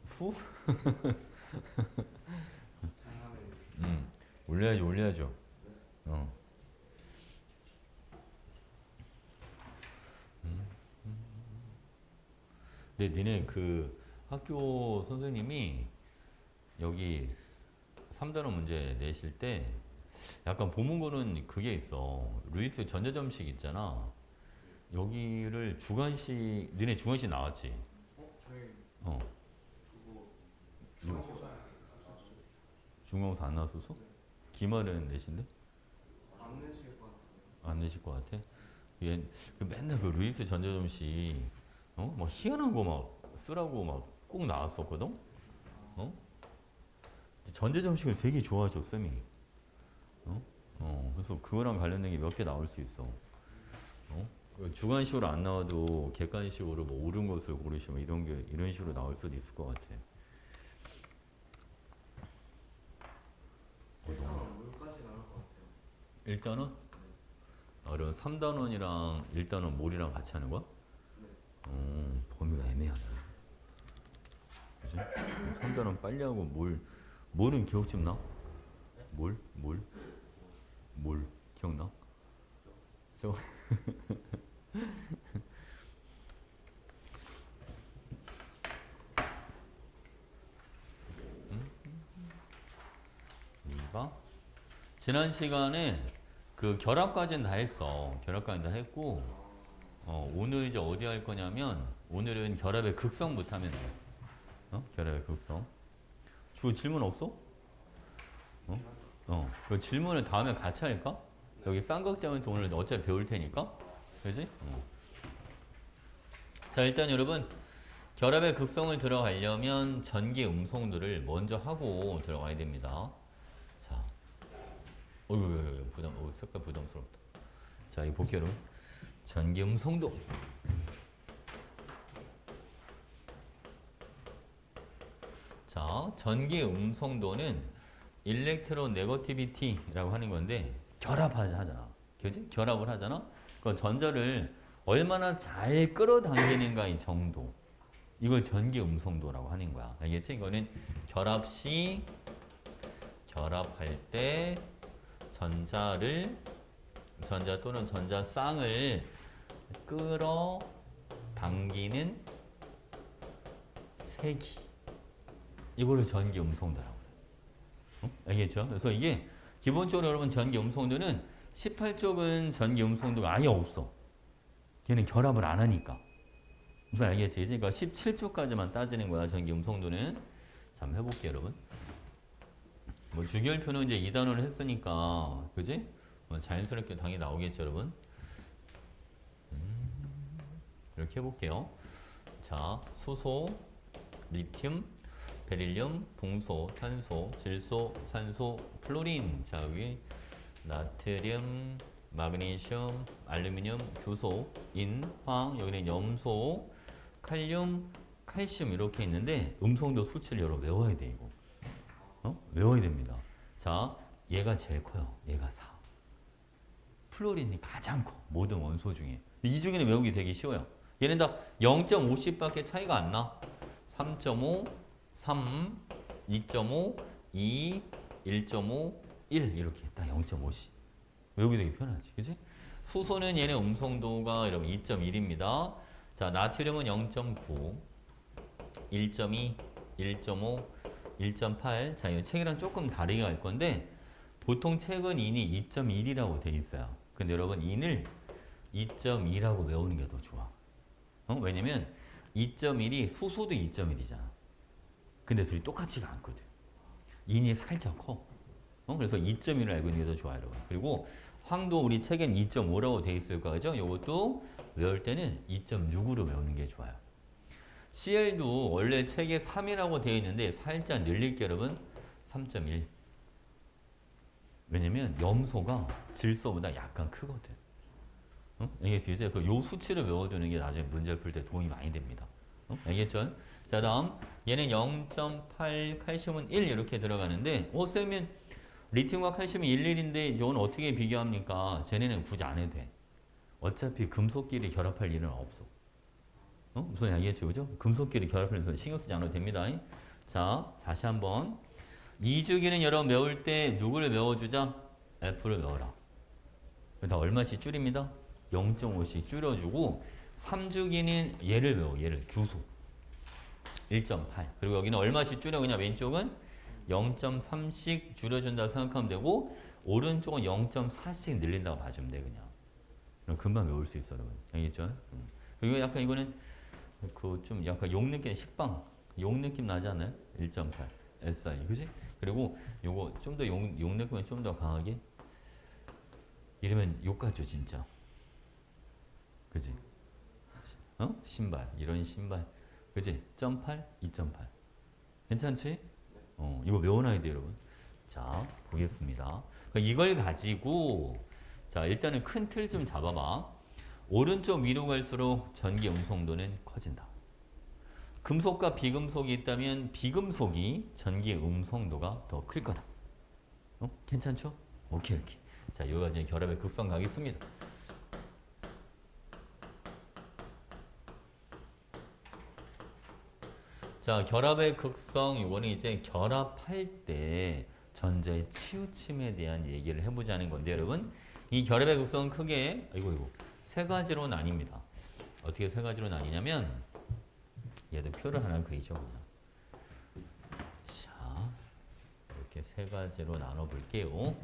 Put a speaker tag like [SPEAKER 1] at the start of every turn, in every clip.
[SPEAKER 1] 후? 올려야죠, 올려야죠. 어. 근데 니네 그 학교 선생님이 여기 3단원 문제 내실 때 약간 보문고는 그게 있어. 루이스 전자점식 있잖아. 여기를 주관식, 니네 주관식 나왔지? 어. 중간고사 안 나왔었어? 기말은 내신데? 안 내실 것 같아? 얘 그 맨날 그 루이스 전자점식 막 희한한 거 막 쓰라고 막 꼭 나왔었거든? 어? 전자점식을 되게 좋아하죠, 쌤이. 어? 그래서 그거랑 관련된 게 몇 개 나올 수 있어. 그 주관식으로 안 나와도 객관식으로 뭐 옳은 것을 고르시면 이런 게 이런 식으로 나올 수도 있을 것 같아. 일단은 그럼 3단원이랑 1단원 몰이랑 같이 하는 거야? 범위가 애매하네. 그지? 3단원 빨리 하고 몰은 기억 좀 나? 몰 기억나? 저 2가 지난 시간에 그 결합까지는 다 했어. 결합까지는 다 했고 오늘 이제 어디 할 거냐면 오늘은 결합의 극성부터 하면 돼. 결합의 극성. 주 질문 없어? 그 질문을 다음에 같이 할까? 여기 쌍극점은 오늘 어차피 배울 테니까. 그지? 자, 일단 여러분 결합의 극성을 들어가려면 전기 음성도를 먼저 하고 들어가야 됩니다. 자, 어이구, 색깔 부담스럽다. 자, 이거 볼게요, 여러분. 전기 음성도. 자, 전기 음성도는 일렉트로 네거티비티라고 하는 건데 결합하잖아. 그지? 결합을 하잖아. 그 전자를 얼마나 잘 끌어당기는가 이 정도. 이걸 전기 음성도라고 하는 거야. 알겠지? 이거는 결합 시 결합할 때 전자 또는 전자쌍을 끌어당기는 세기. 이거를 전기 음성도라고 그래. 알겠죠? 그래서 이게 기본적으로 여러분 전기 음성도는 18쪽은 전기 음성도가 아예 없어. 걔는 결합을 안 하니까. 무슨 알겠지? 그러니까 17쪽까지만 따지는 거야, 전기 음성도는. 자, 한번 해볼게요, 여러분. 뭐 주기율표는 이제 2단원을 했으니까, 그지? 자연스럽게 당연히 나오겠죠, 여러분. 이렇게 해볼게요. 자, 수소, 리튬, 베릴륨, 붕소, 탄소, 질소, 산소, 플로린. 자, 여기 나트륨, 마그네슘, 알루미늄, 규소, 인, 황, 여기는 염소, 칼륨, 칼슘 이렇게 있는데 음성도 수치를 여러분 외워야 돼 이거. 외워야 됩니다. 자, 얘가 제일 커요. 얘가 4. 플로린이 가장 커. 모든 원소 중에. 이 중에는 외우기 되게 쉬워요. 얘는 다 0.50밖에 차이가 안 나. 3.5, 3, 2.5, 2, 1.5, 1 이렇게 딱 0.5씩. 외우기 되게 편하지. 그지? 수소는 얘네 음성도가 여러분 2.1입니다. 자, 나트륨은 0.9, 1.2, 1.5, 1.8. 자, 이 책이랑 조금 다르게 갈 건데 보통 책은 인이 2.1이라고 돼 있어요. 근데 여러분 인을 2.2라고 외우는 게 더 좋아. 왜냐면 2.1이 수소도 2.1이잖아. 근데 둘이 똑같지가 않거든. 인이 살짝 커. 그래서 2.1을 알고 있는 게 더 좋아요, 여러분. 그리고 황도 우리 책엔 2.5라고 돼 있을 거죠. 이것도 외울 때는 2.6으로 외우는 게 좋아요. CL도 원래 책에 3이라고 되어 있는데 살짝 늘릴게요, 여러분. 3.1. 왜냐면 염소가 질소보다 약간 크거든. 알겠지? 그래서 요 수치를 외워두는 게 나중에 문제 풀 때 도움이 많이 됩니다. 알겠죠? 자, 다음 얘는 0.8, 칼슘은 1 이렇게 들어가는데 쌤은 리튬과 칼슘이 11인데 이건 어떻게 비교합니까? 쟤네는 굳이 안 해도 돼. 어차피 금속끼리 결합할 일은 없어. 무슨 이야기겠죠, 그죠? 금속끼리 결합해서 신경 쓰지 않아도 됩니다. 자, 다시 한번. 2주기는 여러분 외울 때 누구를 외워주자? F를 외워라. 다 얼마씩 줄입니다? 0.5씩 줄여주고 3주기는 얘를 외워. 얘를 규소 1.8. 그리고 여기는 얼마씩 줄여? 그냥 왼쪽은 0.3씩 줄여준다 생각하면 되고 오른쪽은 0.4씩 늘린다고 봐주면 돼 그냥. 그럼 금방 외울 수 있어 여러분. 알겠죠? 그리고 약간 이거는 그 좀 약간 욕 느낌 식빵 욕 느낌 나지 않아요? 1.8 SI 그지? 그리고 요거 좀 더 욕 느낌은 좀 더 강하게 이러면 욕 같죠 진짜. 그지? 신발 이런 신발 그지? 0.8 2.8 괜찮지? 이거 외워놔야 돼요 여러분. 자 보겠습니다. 이걸 가지고 자 일단은 큰 틀 좀 잡아봐. 오른쪽 위로 갈수록 전기 음성도는 커진다. 금속과 비금속이 있다면 비금속이 전기 음성도가 더 클 거다. 괜찮죠? 오케이. 자, 여기가 이제 결합의 극성 가겠습니다. 자, 결합의 극성, 이거는 이제 결합할 때 전자의 치우침에 대한 얘기를 해보자는 건데, 여러분. 이 결합의 극성은 크게, 이거, 세 가지로 나뉩니다. 어떻게 세 가지로 나뉘냐면, 얘도 표를 하나 그리죠, 그냥. 자, 이렇게 세 가지로 나눠볼게요.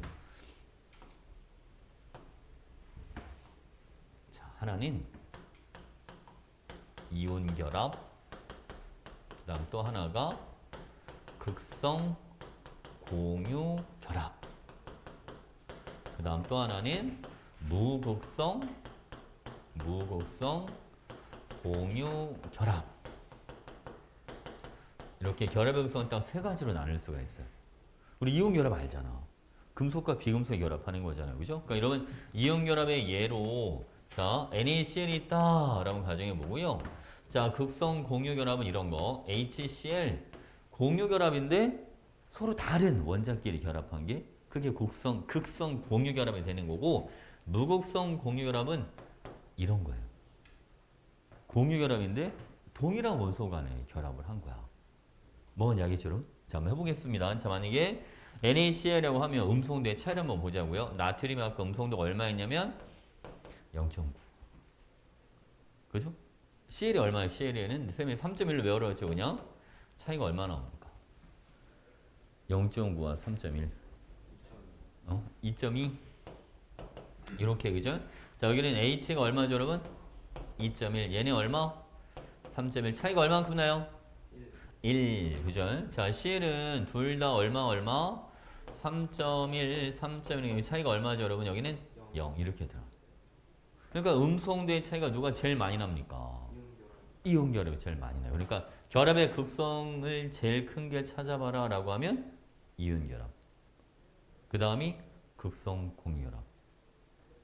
[SPEAKER 1] 자, 하나는 이온 결합, 그 다음 또 하나가 극성 공유 결합, 그 다음 또 하나는 무극성 공유 결합. 이렇게 결합의 극성은 딱 세 가지로 나눌 수가 있어요. 우리 이온 결합 알잖아. 금속과 비금속이 결합하는 거잖아요. 그죠? 그러니까 여러분 이온 결합의 예로 자 NaCl이 있다라는 가정해 보고요. 자 극성 공유 결합은 이런 거 HCl 공유 결합인데 서로 다른 원자끼리 결합한 게 그게 극성 공유 결합이 되는 거고 무극성 공유 결합은 이런 거예요. 공유 결합인데 동일한 원소 간에 결합을 한 거야. 뭔 이야기처럼? 자, 한번 해보겠습니다. 자, 만약에 NaCl이라고 하면 음성도의 차이를 한번 보자고요. 나트륨이 아까 음성도가 얼마였냐면 0.9. 그죠? Cl이 얼마예요? Cl에는 쌤이 3.1로 외우라 했죠, 그냥? 차이가 얼마나 나옵니까? 0.9와 3.1. 2.2. 이렇게, 그죠? 자, 여기는 H가 얼마죠, 여러분? 2.1. 얘네 얼마? 3.1. 차이가 얼마만큼 나요? 1, 그죠? 자, Cl은 둘 다 얼마? 3.1, 3.1. 차이가 얼마죠, 여러분? 여기는 0. 이렇게 들어. 그러니까 음성도의 차이가 누가 제일 많이 납니까? 이온 결합이 제일 많이 나요. 그러니까 결합의 극성을 제일 큰 게 찾아봐라 라고 하면 이온 결합. 그 다음이 극성 공유 결합.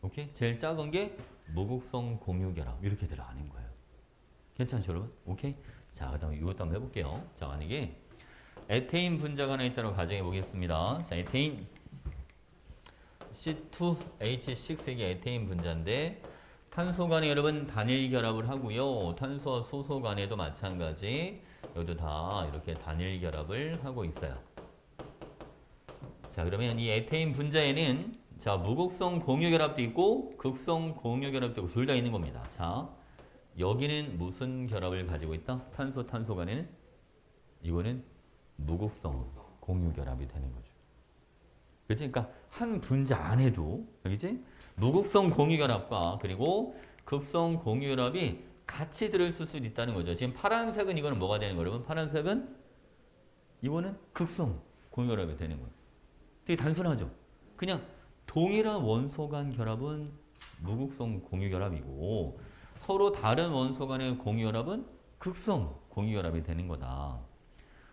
[SPEAKER 1] 오케이? 제일 작은 게 무극성 공유 결합. 이렇게 들어가는 거예요. 괜찮죠, 여러분? 오케이? 자, 그 다음에 이것도 한번 해볼게요. 자, 만약에 에테인 분자가 하나 있다고 가정해 보겠습니다. 자, 에테인 C2H6 이게 에테인 분자인데 탄소 간에 여러분 단일 결합을 하고요. 탄소와 수소 간에도 마찬가지. 여기도 다 이렇게 단일 결합을 하고 있어요. 자, 그러면 이 에테인 분자에는 자, 무극성 공유 결합도 있고 극성 공유 결합도 있고 둘 다 있는 겁니다. 자, 여기는 무슨 결합을 가지고 있다? 탄소 간에는 이거는 무극성 공유 결합이 되는 거죠. 그치? 그러니까 한 분자 안에도 그치? 무극성 공유 결합과 그리고 극성 공유 결합이 같이 들어있을 수도 있다는 거죠. 지금 파란색은 이거는 뭐가 되는 거예요? 여러분 파란색은 이거는 극성 공유 결합이 되는 거예요. 되게 단순하죠? 그냥 동일한 원소 간 결합은 무극성 공유 결합이고 서로 다른 원소 간의 공유 결합은 극성 공유 결합이 되는 거다.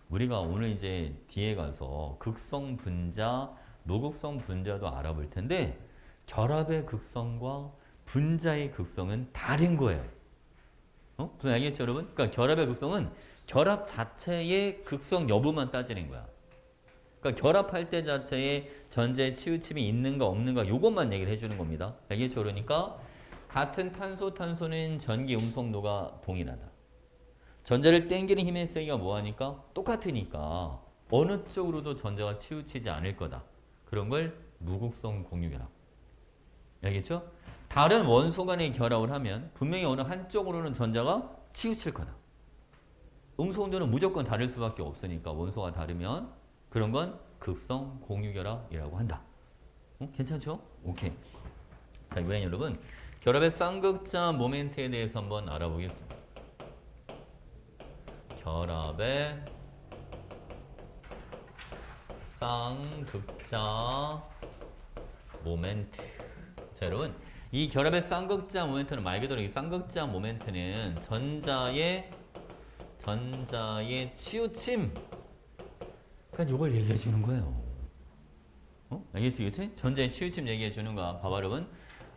[SPEAKER 1] 우리가 오늘 이제 뒤에 가서 극성 분자, 무극성 분자도 알아볼 텐데 결합의 극성과 분자의 극성은 다른 거예요. 무슨 알겠죠, 여러분? 그러니까 결합의 극성은 결합 자체의 극성 여부만 따지는 거야. 그러니까 결합할 때 자체에 전자의 치우침이 있는가 없는가 요것만 얘기를 해주는 겁니다. 알겠죠? 그러니까 같은 탄소는 전기 음성도가 동일하다. 전자를 당기는 힘의 세기가 뭐하니까? 똑같으니까 어느 쪽으로도 전자가 치우치지 않을 거다. 그런 걸 무극성 공유결합. 알겠죠? 다른 원소 간의 결합을 하면 분명히 어느 한쪽으로는 전자가 치우칠 거다. 음소 온도는 무조건 다를 수밖에 없으니까 원소가 다르면 그런 건 극성 공유결합이라고 한다. 괜찮죠? 오케이. 자, 이번엔 여러분 결합의 쌍극자 모멘트에 대해서 한번 알아보겠습니다. 결합의 쌍극자 모멘트. 자, 여러분 이 결합의 쌍극자 모멘트는 말 그대로 이 쌍극자 모멘트는 전자의 치우침. 그러니까 이걸 얘기해 주는 거예요. 알겠지, 그치? 전자의 치우침 얘기해 주는 거야. 봐봐, 여러분.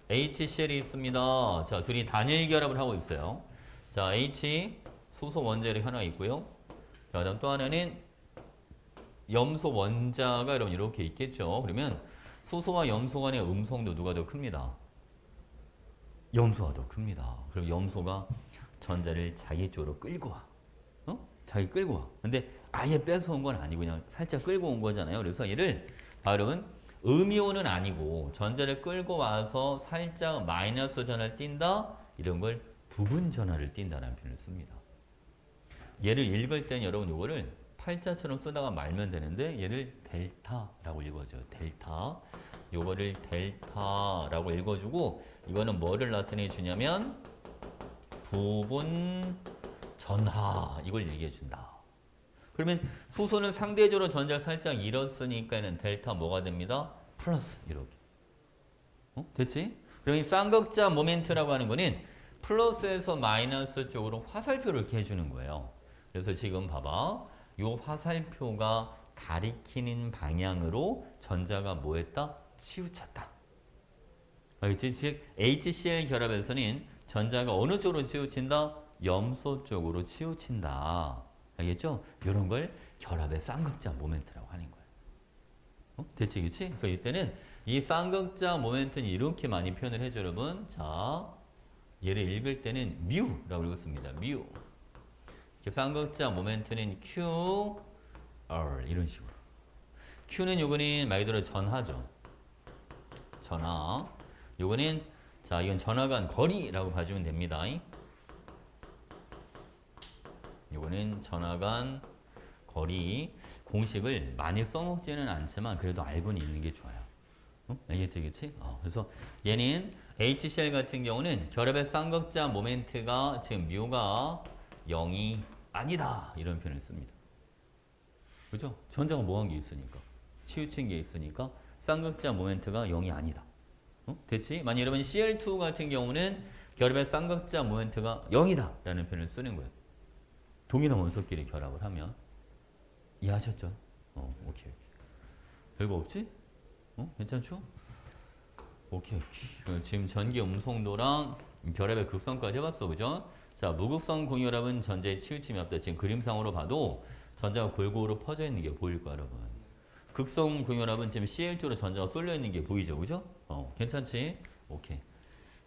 [SPEAKER 1] HCl이 있습니다. 자, 둘이 단일 결합을 하고 있어요. 자, H 수소 원자력이 하나 있고요. 자, 그다음 또 하나는 염소 원자가 여러분 이렇게 있겠죠. 그러면 수소와 염소 간의 음성도 누가 더 큽니다? 염소가 더 큽니다. 그리고 염소가 전자를 자기 쪽으로 끌고 와. 자기 끌고 와. 근데 아예 뺏어온 건 아니고 그냥 살짝 끌고 온 거잖아요. 그래서 얘를 여러분 음이온은 아니고 전자를 끌고 와서 살짝 마이너스 전화를 띈다. 이런 걸 부분 전화를 띈다는 표현을 씁니다. 얘를 읽을 때는 여러분 이거를 팔자처럼 쓰다가 말면 되는데 얘를 델타라고 읽어줘요. 델타. 요거를 델타라고 읽어주고 이거는 뭐를 나타내 주냐면 부분 전하 이걸 얘기해 준다. 그러면 수소는 상대적으로 전자를 살짝 잃었으니까는 델타 뭐가 됩니다? 플러스 이렇게. 됐지? 그럼 이 쌍극자 모멘트라고 하는 거는 플러스에서 마이너스 쪽으로 화살표를 이렇게 해주는 거예요. 그래서 지금 봐봐. 요 화살표가 가리키는 방향으로 전자가 뭐 했다? 치우쳤다. 알겠지? 즉 HCl 결합에서는 전자가 어느 쪽으로 치우친다? 염소 쪽으로 치우친다. 알겠죠? 이런 걸 결합의 쌍극자 모멘트라고 하는 거예요. 됐지, 그치? 그래서 이때는 이 쌍극자 모멘트는 이렇게 많이 표현을 해줘, 여러분. 자, 얘를 읽을 때는 뮤라고 읽었습니다. 뮤. 쌍극자 모멘트는 Q, R 이런 식으로. Q는 요거는 말 그대로 전하죠. 전하. 요거는 자, 이건 전하 간 거리라고 봐주면 됩니다. 요거는 전하 간 거리. 공식을 많이 써먹지는 않지만 그래도 알고는 있는 게 좋아요. 알겠지, 그치? 그래서 얘는 HCl 같은 경우는 결합의 쌍극자 모멘트가 지금 뮤가 0이 아니다. 이런 표현을 씁니다. 그죠? 전자가 뭐한 게 있으니까. 치우친 게 있으니까 쌍극자 모멘트가 0이 아니다. 됐지? 만약 여러분 Cl2 같은 경우는 결합의 쌍극자 모멘트가 0이다. 라는 표현을 쓰는 거예요. 동일한 원소끼리 결합을 하면. 이해하셨죠? 오케이. 별거 없지? 괜찮죠? 오케이. 지금 전기 음성도랑 결합의 극성까지 해봤어. 그죠? 자, 무극성 공유결합은 전자의 치우침이 없다. 지금 그림상으로 봐도 전자가 골고루 퍼져 있는 게 보일 거야, 여러분. 극성 공유결합은 지금 Cl2로 전자가 쏠려 있는 게 보이죠, 그죠? 괜찮지? 오케이.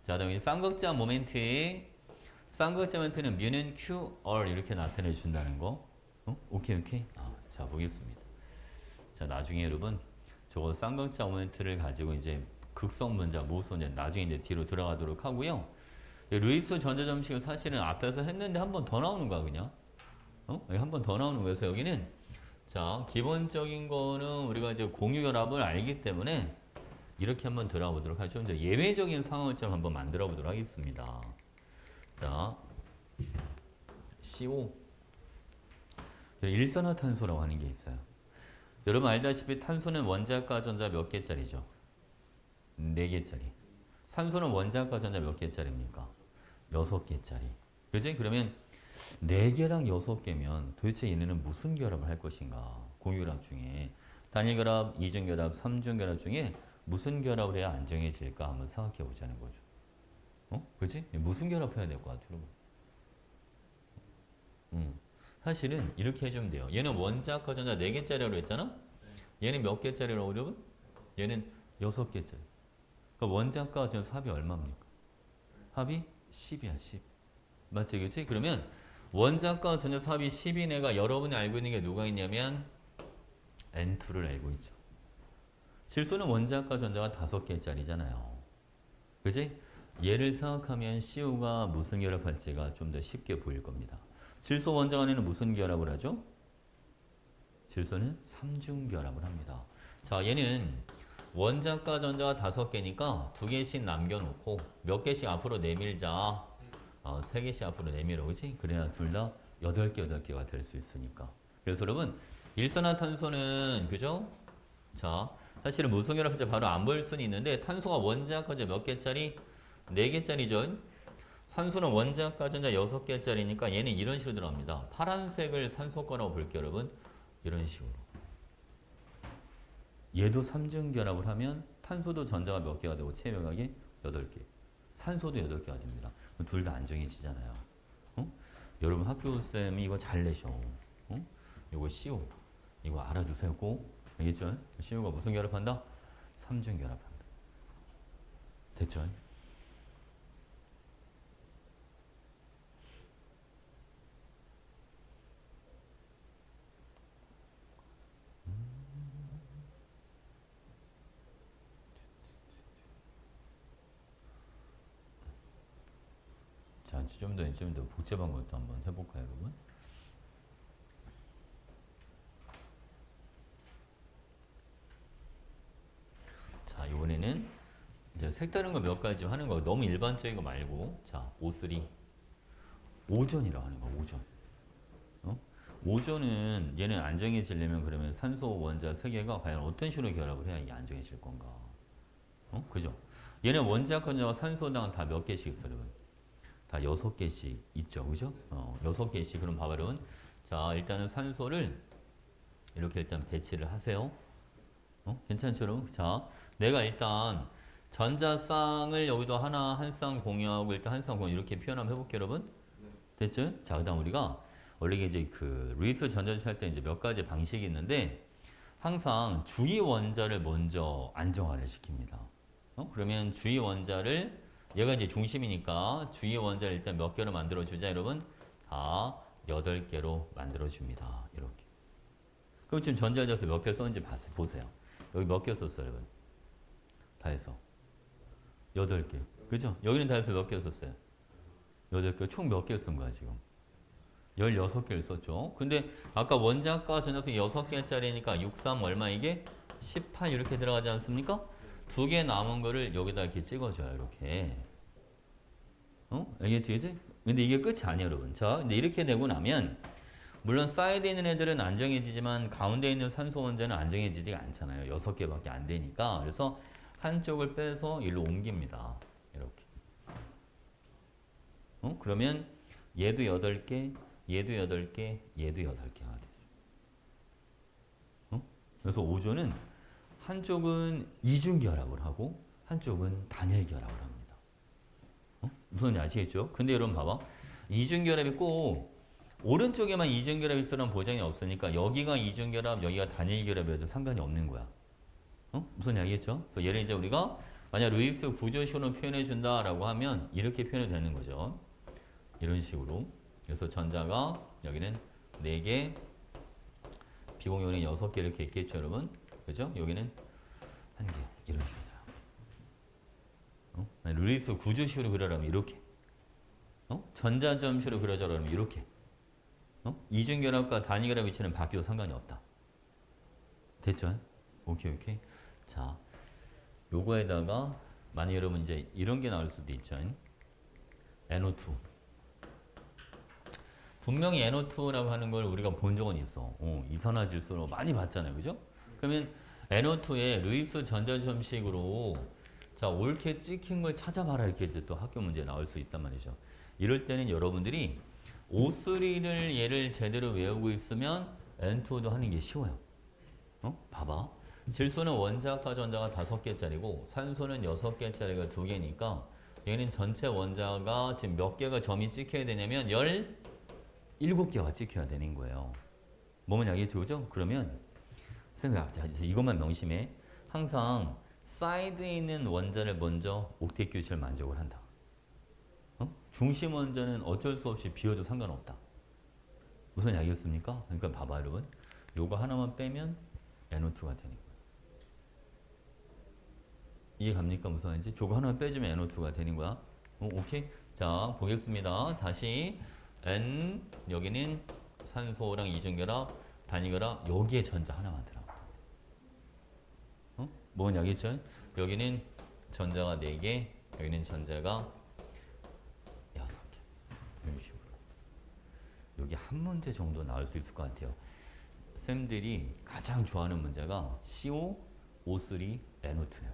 [SPEAKER 1] 자, 다음에 쌍극자 모멘트. 쌍극자 모멘트는 뮤는 Q, R 이렇게 나타내 준다는 거. 오케이. 자, 보겠습니다. 자, 나중에 여러분, 저거 쌍극자 모멘트를 가지고 이제 극성 분자, 무소년 나중에 이제 뒤로 들어가도록 하고요. 루이스 전자점식은 사실은 앞에서 했는데 한 번 더 나오는 거야, 그냥. 한 번 더 나오는 거여서 여기는 자, 기본적인 거는 우리가 이제 공유결합을 알기 때문에 이렇게 한번 들어가 보도록 하죠. 이제 예외적인 상황을 좀 한번 만들어 보도록 하겠습니다. 자, CO. 일산화탄소라고 하는 게 있어요. 여러분 알다시피 탄소는 원자과 전자 몇 개짜리죠? 4개짜리. 산소는 원자과 전자 몇 개짜리입니까? 6개짜리. 그지? 그러면 4개랑 6개면 도대체 얘네는 무슨 결합을 할 것인가? 공유결합 중에. 단일결합, 이중결합, 삼중결합 중에 무슨 결합을 해야 안정해질까 한번 생각해 보자는 거죠. 그지? 무슨 결합해야 될 것 같아요, 여러분? 사실은 이렇게 해주면 돼요. 얘는 원자과 전자 4개짜리라고 했잖아? 얘는 몇 개짜리라고 여러분? 얘는 6개짜리. 그러니까 원자과 전자 합이 얼마입니까? 합이 10이야, 10. 맞지, 그치? 그러면 원자과 전자 사합이 10인 애가 여러분이 알고 있는 게 누가 있냐면 N2를 알고 있죠. 질소는 원자과 전자가 5개짜리잖아요. 그지? 얘를 생각하면 CU가 무슨 결합할지가 좀 더 쉽게 보일 겁니다. 질소 원자 안에는 무슨 결합을 하죠? 질소는 삼중결합을 합니다. 자, 얘는 원자과 전자가 5개니까 2개씩 남겨놓고 몇 개씩 앞으로 내밀자. 3개씩 앞으로 내밀어, 그치? 그래야 둘 다 8개가 될 수 있으니까. 그래서 여러분, 일산화탄소는, 그죠? 자, 사실은 무슨 결합할지 바로 안 보일 수는 있는데, 탄소가 원자과 전자 몇 개짜리? 4개짜리죠? 산소는 원자과 전자 6개짜리니까 얘는 이런 식으로 들어갑니다. 파란색을 산소 거라고 볼게요, 여러분. 이런 식으로. 얘도 삼중결합을 하면 탄소도 전자가 몇 개가 되고 체외각이 8개. 산소도 8개가 됩니다. 둘 다 안정해지잖아요. 어? 여러분 학교쌤이 이거 잘 내셔. 어? 이거 CO. 이거 알아두세요. 꼭. 알겠죠? CO가 무슨 결합한다? 삼중결합한다. 됐죠? 자, 좀 더 복잡한 것도 한번 해볼까요, 여러분? 자, 이번에는 이제 색다른 거 몇 가지 하는 거 너무 일반적인 거 말고, 자, O3 오존이라고 하는 거, 오존. 어? 오존은 얘는 안정해지려면 그러면 산소 원자 3개가 과연 어떤 식으로 결합을 해야 이게 안정해질 건가? 그죠? 얘는 원자과 전자가 산소당 다 몇 개씩 있어요, 여러분? 다 6개씩 있죠. 그죠? 6개씩. 그럼 봐봐, 여러분. 자, 일단은 산소를 이렇게 일단 배치를 하세요. 괜찮죠, 여러분? 자, 내가 일단 전자쌍을 여기도 하나, 한 쌍 공유하고 일단 한 쌍 공유 이렇게 표현 한번 해볼게요, 여러분. 됐죠? 자, 그 다음 우리가 원래 이제 그 루이스 전자주시 할 때 이제 몇 가지 방식이 있는데 항상 주위 원자를 먼저 안정화를 시킵니다. 그러면 주위 원자를 얘가 이제 중심이니까 주위 원자를 일단 몇 개로 만들어주자, 여러분? 다 8개로 만들어줍니다. 이렇게. 그럼 지금 전자전자수 몇 개 썼는지 보세요. 여기 몇 개 썼어요, 여러분? 다 해서. 8개. 그죠? 여기는 다 해서 몇 개 썼어요? 8개. 총 몇 개 쓴 거야, 지금? 16개를 썼죠. 근데 아까 원자과 전자수 6개짜리니까 6, 3 얼마 이게? 18 이렇게 들어가지 않습니까? 2개 남은 거를 여기다 이렇게 찍어줘요. 이렇게. 알겠지? 그치? 근데 이게 끝이 아니에요, 여러분. 자, 근데 이렇게 되고 나면 물론 사이드에 있는 애들은 안정해지지만 가운데 있는 산소 원자는 안정해지지가 않잖아요. 6개밖에 안 되니까. 그래서 한쪽을 빼서 일로 옮깁니다. 이렇게. 그러면 얘도 8개, 얘도 8개, 얘도 8개가 되죠. 그래서 오존은 한쪽은 이중결합을 하고 한쪽은 단일결합을 합니다. 무슨 지 아시겠죠? 근데 여러분 봐봐. 이중결합이 꼭 오른쪽에만 이중결합이 있으라는 보장이 없으니까 여기가 이중결합, 여기가 단일결합이어도 상관이 없는 거야. 무슨 이야기겠죠? 그래서 얘를 이제 우리가 만약 루이스 구조식으로 표현해 준다라고 하면 이렇게 표현이 되는 거죠. 이런 식으로. 그래서 전자가 여기는 4개, 비공유는 6개 이렇게 있겠죠, 여러분? 그죠? 여기는 1개 이런 식으로. 루이스 구조식으로 그려라면 이렇게. 전자점식으로 그려줘라면 이렇게. 이중결합과 단위결합 위치는 바뀌어도 상관이 없다. 됐죠? 오케이, 오케이. 자, 요거에다가 만약 여러분 이제 이런 게 나올 수도 있죠. NO2. 분명히 NO2라고 하는 걸 우리가 본 적은 있어. 이산화질소로 많이 봤잖아요. 그죠? 그러면 NO2에 루이스 전자점식으로 자, 옳게 찍힌 걸 찾아봐라. 이렇게 이제 또 학교 문제에 나올 수 있단 말이죠. 이럴 때는 여러분들이 O3를 얘를 제대로 외우고 있으면 N2도 하는 게 쉬워요. 봐봐. 질소는 원자과 전자가 5개짜리고 산소는 6개짜리가 2개니까 얘는 전체 원자가 지금 몇 개가 점이 찍혀야 되냐면 17개가 찍혀야 되는 거예요. 뭐면 알겠죠? 그죠? 그러면 생각, 이것만 명심해. 항상 사이드에 있는 원자를 먼저 옥텟 규칙을 만족을 한다. 중심 원자는 어쩔 수 없이 비워도 상관없다. 무슨 약이었습니까? 그러니까 봐봐 여러분. 요거 하나만 빼면 NO2가 되는 거예요. 이해 갑니까? 무슨 말인지? 저거 하나만 빼주면 NO2가 되는 거야. 오케이? 자, 보겠습니다. 다시 N 여기는 산소랑 이중결합, 단위결합 여기에 전자 하나만 들어가. 뭔 약이죠? 여기는 전자가 4개, 여기는 전자가 6개. 이런 식으로. 여기 한 문제 정도 나올 수 있을 것 같아요. 쌤들이 가장 좋아하는 문제가 CO, O3, NO2예요.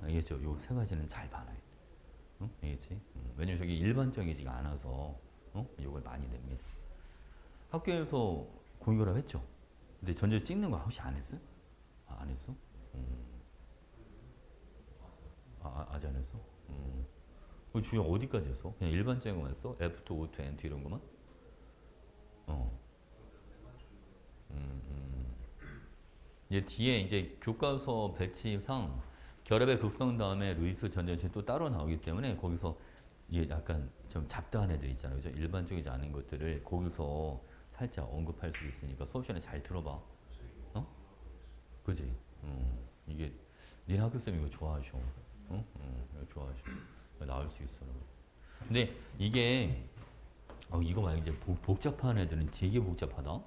[SPEAKER 1] 알겠죠? 요 세 가지는 잘 봐놔요. 알겠지? 왜냐면 저게 일반적이지가 않아서 요걸 많이 냅니다. 학교에서 공유결합 했죠? 근데 전자 찍는 거 혹시 안 했어요? 안 했어? 아직 안 했어? 그 주요 어디까지 했어? 그냥 일반적인 거만 했어? F2, O2, N2 이런 거만? 이제 뒤에 이제 교과서 배치상 결합의 극성 다음에 루이스 전자전이 또 따로 나오기 때문에 거기서 이게 약간 좀 잡다한 애들 있잖아요. 그죠? 일반적이지 않은 것들을 거기서 살짝 언급할 수 있으니까 수업 시간에 잘 들어봐. 그지? 이게 니네 학교쌤 이거 좋아하셔. 이거 좋아하셔. 나올 수 있어. 근데 이게 이거 만약 이제 복잡한 애들은 되게 복잡하다.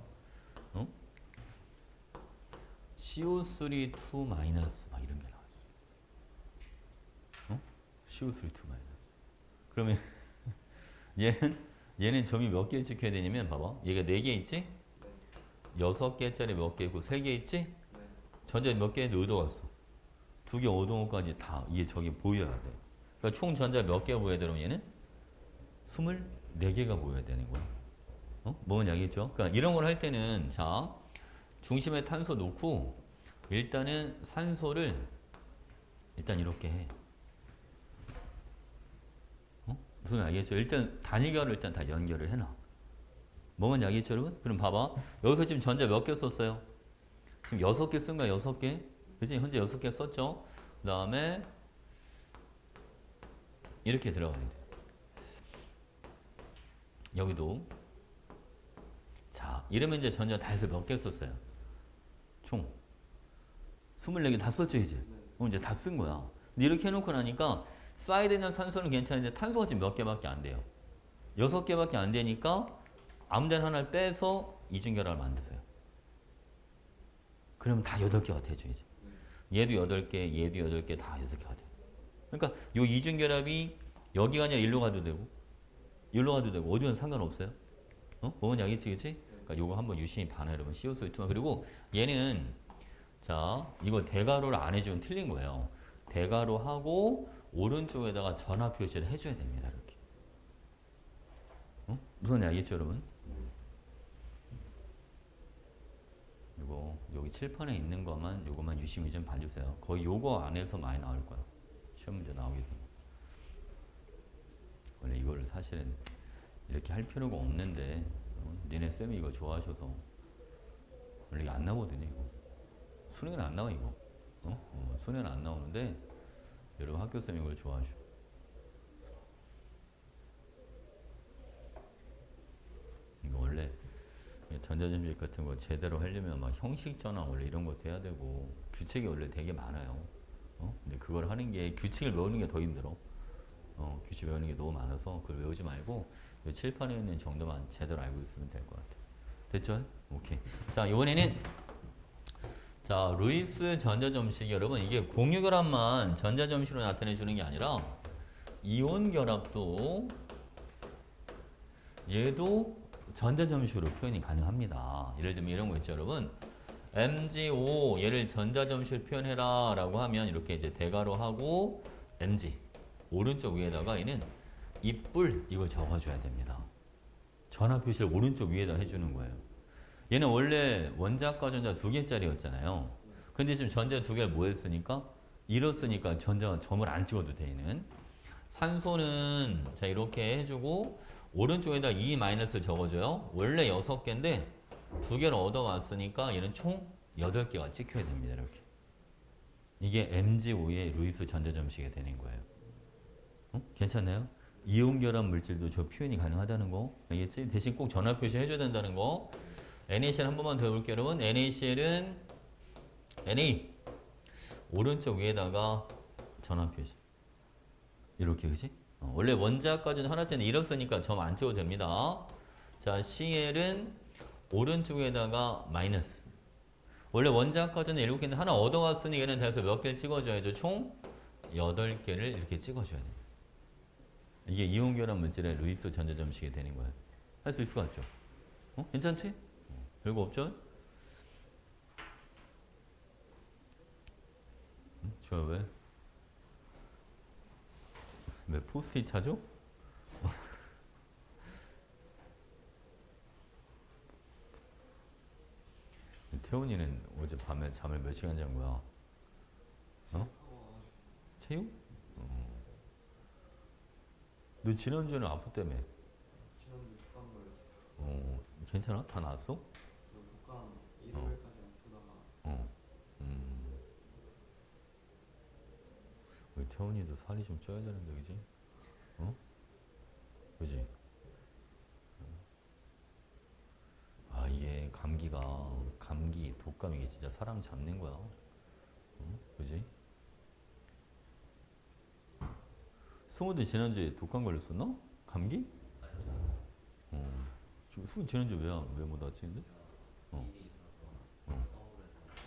[SPEAKER 1] CO3 2 마이너스 막 이런 게 나왔어. CO3 2 마이너스. 그러면 얘는 점이 몇 개 찍혀야 되냐면 봐봐. 얘가 4개 있지? 6개짜리 몇 개 있고 3개 있지? 전자 몇 개인데 어디 갔어? 2개 어동호까지 다 이게 저기 보여야 돼. 그러니까 총 전자 몇 개 보여야 되면 얘는 24개가 보여야 되는 거야. 뭔 약이죠? 그러니까 이런 걸 할 때는 자 중심에 탄소 놓고 일단은 산소를 일단 이렇게 해. 무슨 알겠죠? 일단 단위결을 일단 다 연결을 해놔. 뭐만 약이죠, 여러분? 그럼 봐봐. 여기서 지금 전자 몇 개 썼어요? 지금 6개 쓴 거야, 6개. 그치? 현재 6개 썼죠? 그 다음에 이렇게 들어가야 돼. 여기도. 자, 이러면 이제 전자 다 해서 몇 개 썼어요? 총 24개 다 썼죠, 이제? 이제 다 쓴 거야. 근데 이렇게 해놓고 나니까 쌓여야 되는 산소는 괜찮은데 탄소가 지금 몇 개밖에 안 돼요. 6개밖에 안 되니까 아무 데나 하나를 빼서 이중결합을 만드세요. 그러면 다 8개가 되죠, 이제. 얘도 8개, 얘도 8개, 다 8개가 돼요. 그러니까 요 이중결합이 여기가 아니라 일로 가도 되고, 일로 가도 되고, 어디는 상관없어요. 뭐는 약이지, 그치? 그러니까 요거 한번 유심히 봐놔, 여러분. CO2 2만. 그리고 얘는, 자, 이거 대괄호를 안 해주면 틀린 거예요. 대괄호 하고, 오른쪽에다가 전화 표시를 해줘야 됩니다, 이렇게. 무슨 약이죠, 여러분? 요거 여기 칠판에 있는 것만 요거만 유심히 좀 봐주세요. 거의 요거 안에서 많이 나올 거야. 시험 문제 나오게 되면. 원래 이거를 사실은 이렇게 할 필요가 없는데 니네 쌤이 이거 좋아하셔서 원래 이게 안 나오거든요. 이거 수능에는 안 나와 이거. 수능에는 안 나오는데 여러분 학교 쌤이 이걸 좋아하셔. 이거 원래 전자점식 같은 거 제대로 하려면 막 형식 전환 원래 이런 것도 해야 되고 규칙이 원래 되게 많아요. 근데 그걸 하는 게 규칙을 외우는 게 더 힘들어. 규칙 외우는 게 너무 많아서 그걸 외우지 말고 이 칠판에 있는 정도만 제대로 알고 있으면 될 것 같아. 됐죠? 오케이. 자 이번에는 자 루이스 전자점식 여러분 이게 공유결합만 전자점식으로 나타내 주는 게 아니라 이온 결합도 얘도 전자점식으로 표현이 가능합니다. 예를 들면 이런 거 있죠, 여러분. MgO 얘를 전자점식으로 표현해라 라고 하면 이렇게 이제 대괄호 하고 Mg 오른쪽 위에다가 얘는 입불 이걸 적어줘야 됩니다. 전화 표시를 오른쪽 위에다 해주는 거예요. 얘는 원래 원자과 전자 2개짜리였잖아요. 근데 지금 전자 2개를 뭐 했으니까? 잃었으니까 전자가 점을 안 찍어도 돼, 얘는. 산소는 자 이렇게 해주고 오른쪽에다 2- 적어줘요. 원래 6개인데 2개를 얻어왔으니까 얘는 총 8개가 찍혀야 됩니다. 이렇게. 이게 MgO의 루이스 전자점식이 되는 거예요. 괜찮나요? 이온결합 물질도 저 표현이 가능하다는 거 알겠지? 대신 꼭 전화 표시 해줘야 된다는 거. NaCl 한 번만 더 해볼게요 여러분. NaCl은 Na 오른쪽 위에다가 전화 표시 이렇게 그지? 원래 원자까지는 하나짜리 이렇게 쓰니까 점 안 채워도 됩니다. 자 Cl은 오른쪽에다가 마이너스. 원래 원자까지는 7개인데 하나 얻어왔으니 얘는 대해서 몇 개를 찍어줘야죠? 총 8개를 이렇게 찍어줘야 돼요. 이게 이온결합 물질의 루이스 전자점식이 되는 거예요. 할 수 있을 것 같죠? 괜찮지? 별거 없죠? 좋아 왜? 왜 포스트잇 차죠? 태훈이는 어제 밤에 잠을 몇 시간 잔 거야? 체육? 너 지난주에는 아팠다며?
[SPEAKER 2] 지난주 독감 걸렸어요.
[SPEAKER 1] 괜찮아? 다 나았어?
[SPEAKER 2] 저 독감 일요일까지 아프다가
[SPEAKER 1] 우리 태훈이도 살이 좀 쪄야 되는데 그지? 그지? 아 이게 감기 독감 이게 진짜 사람 잡는 거야. 그지? 승우도 지난주에 독감 걸렸었나? 감기? 승우 지난주 왜 못 왔지 근데?
[SPEAKER 2] 일이 있어서
[SPEAKER 1] 어.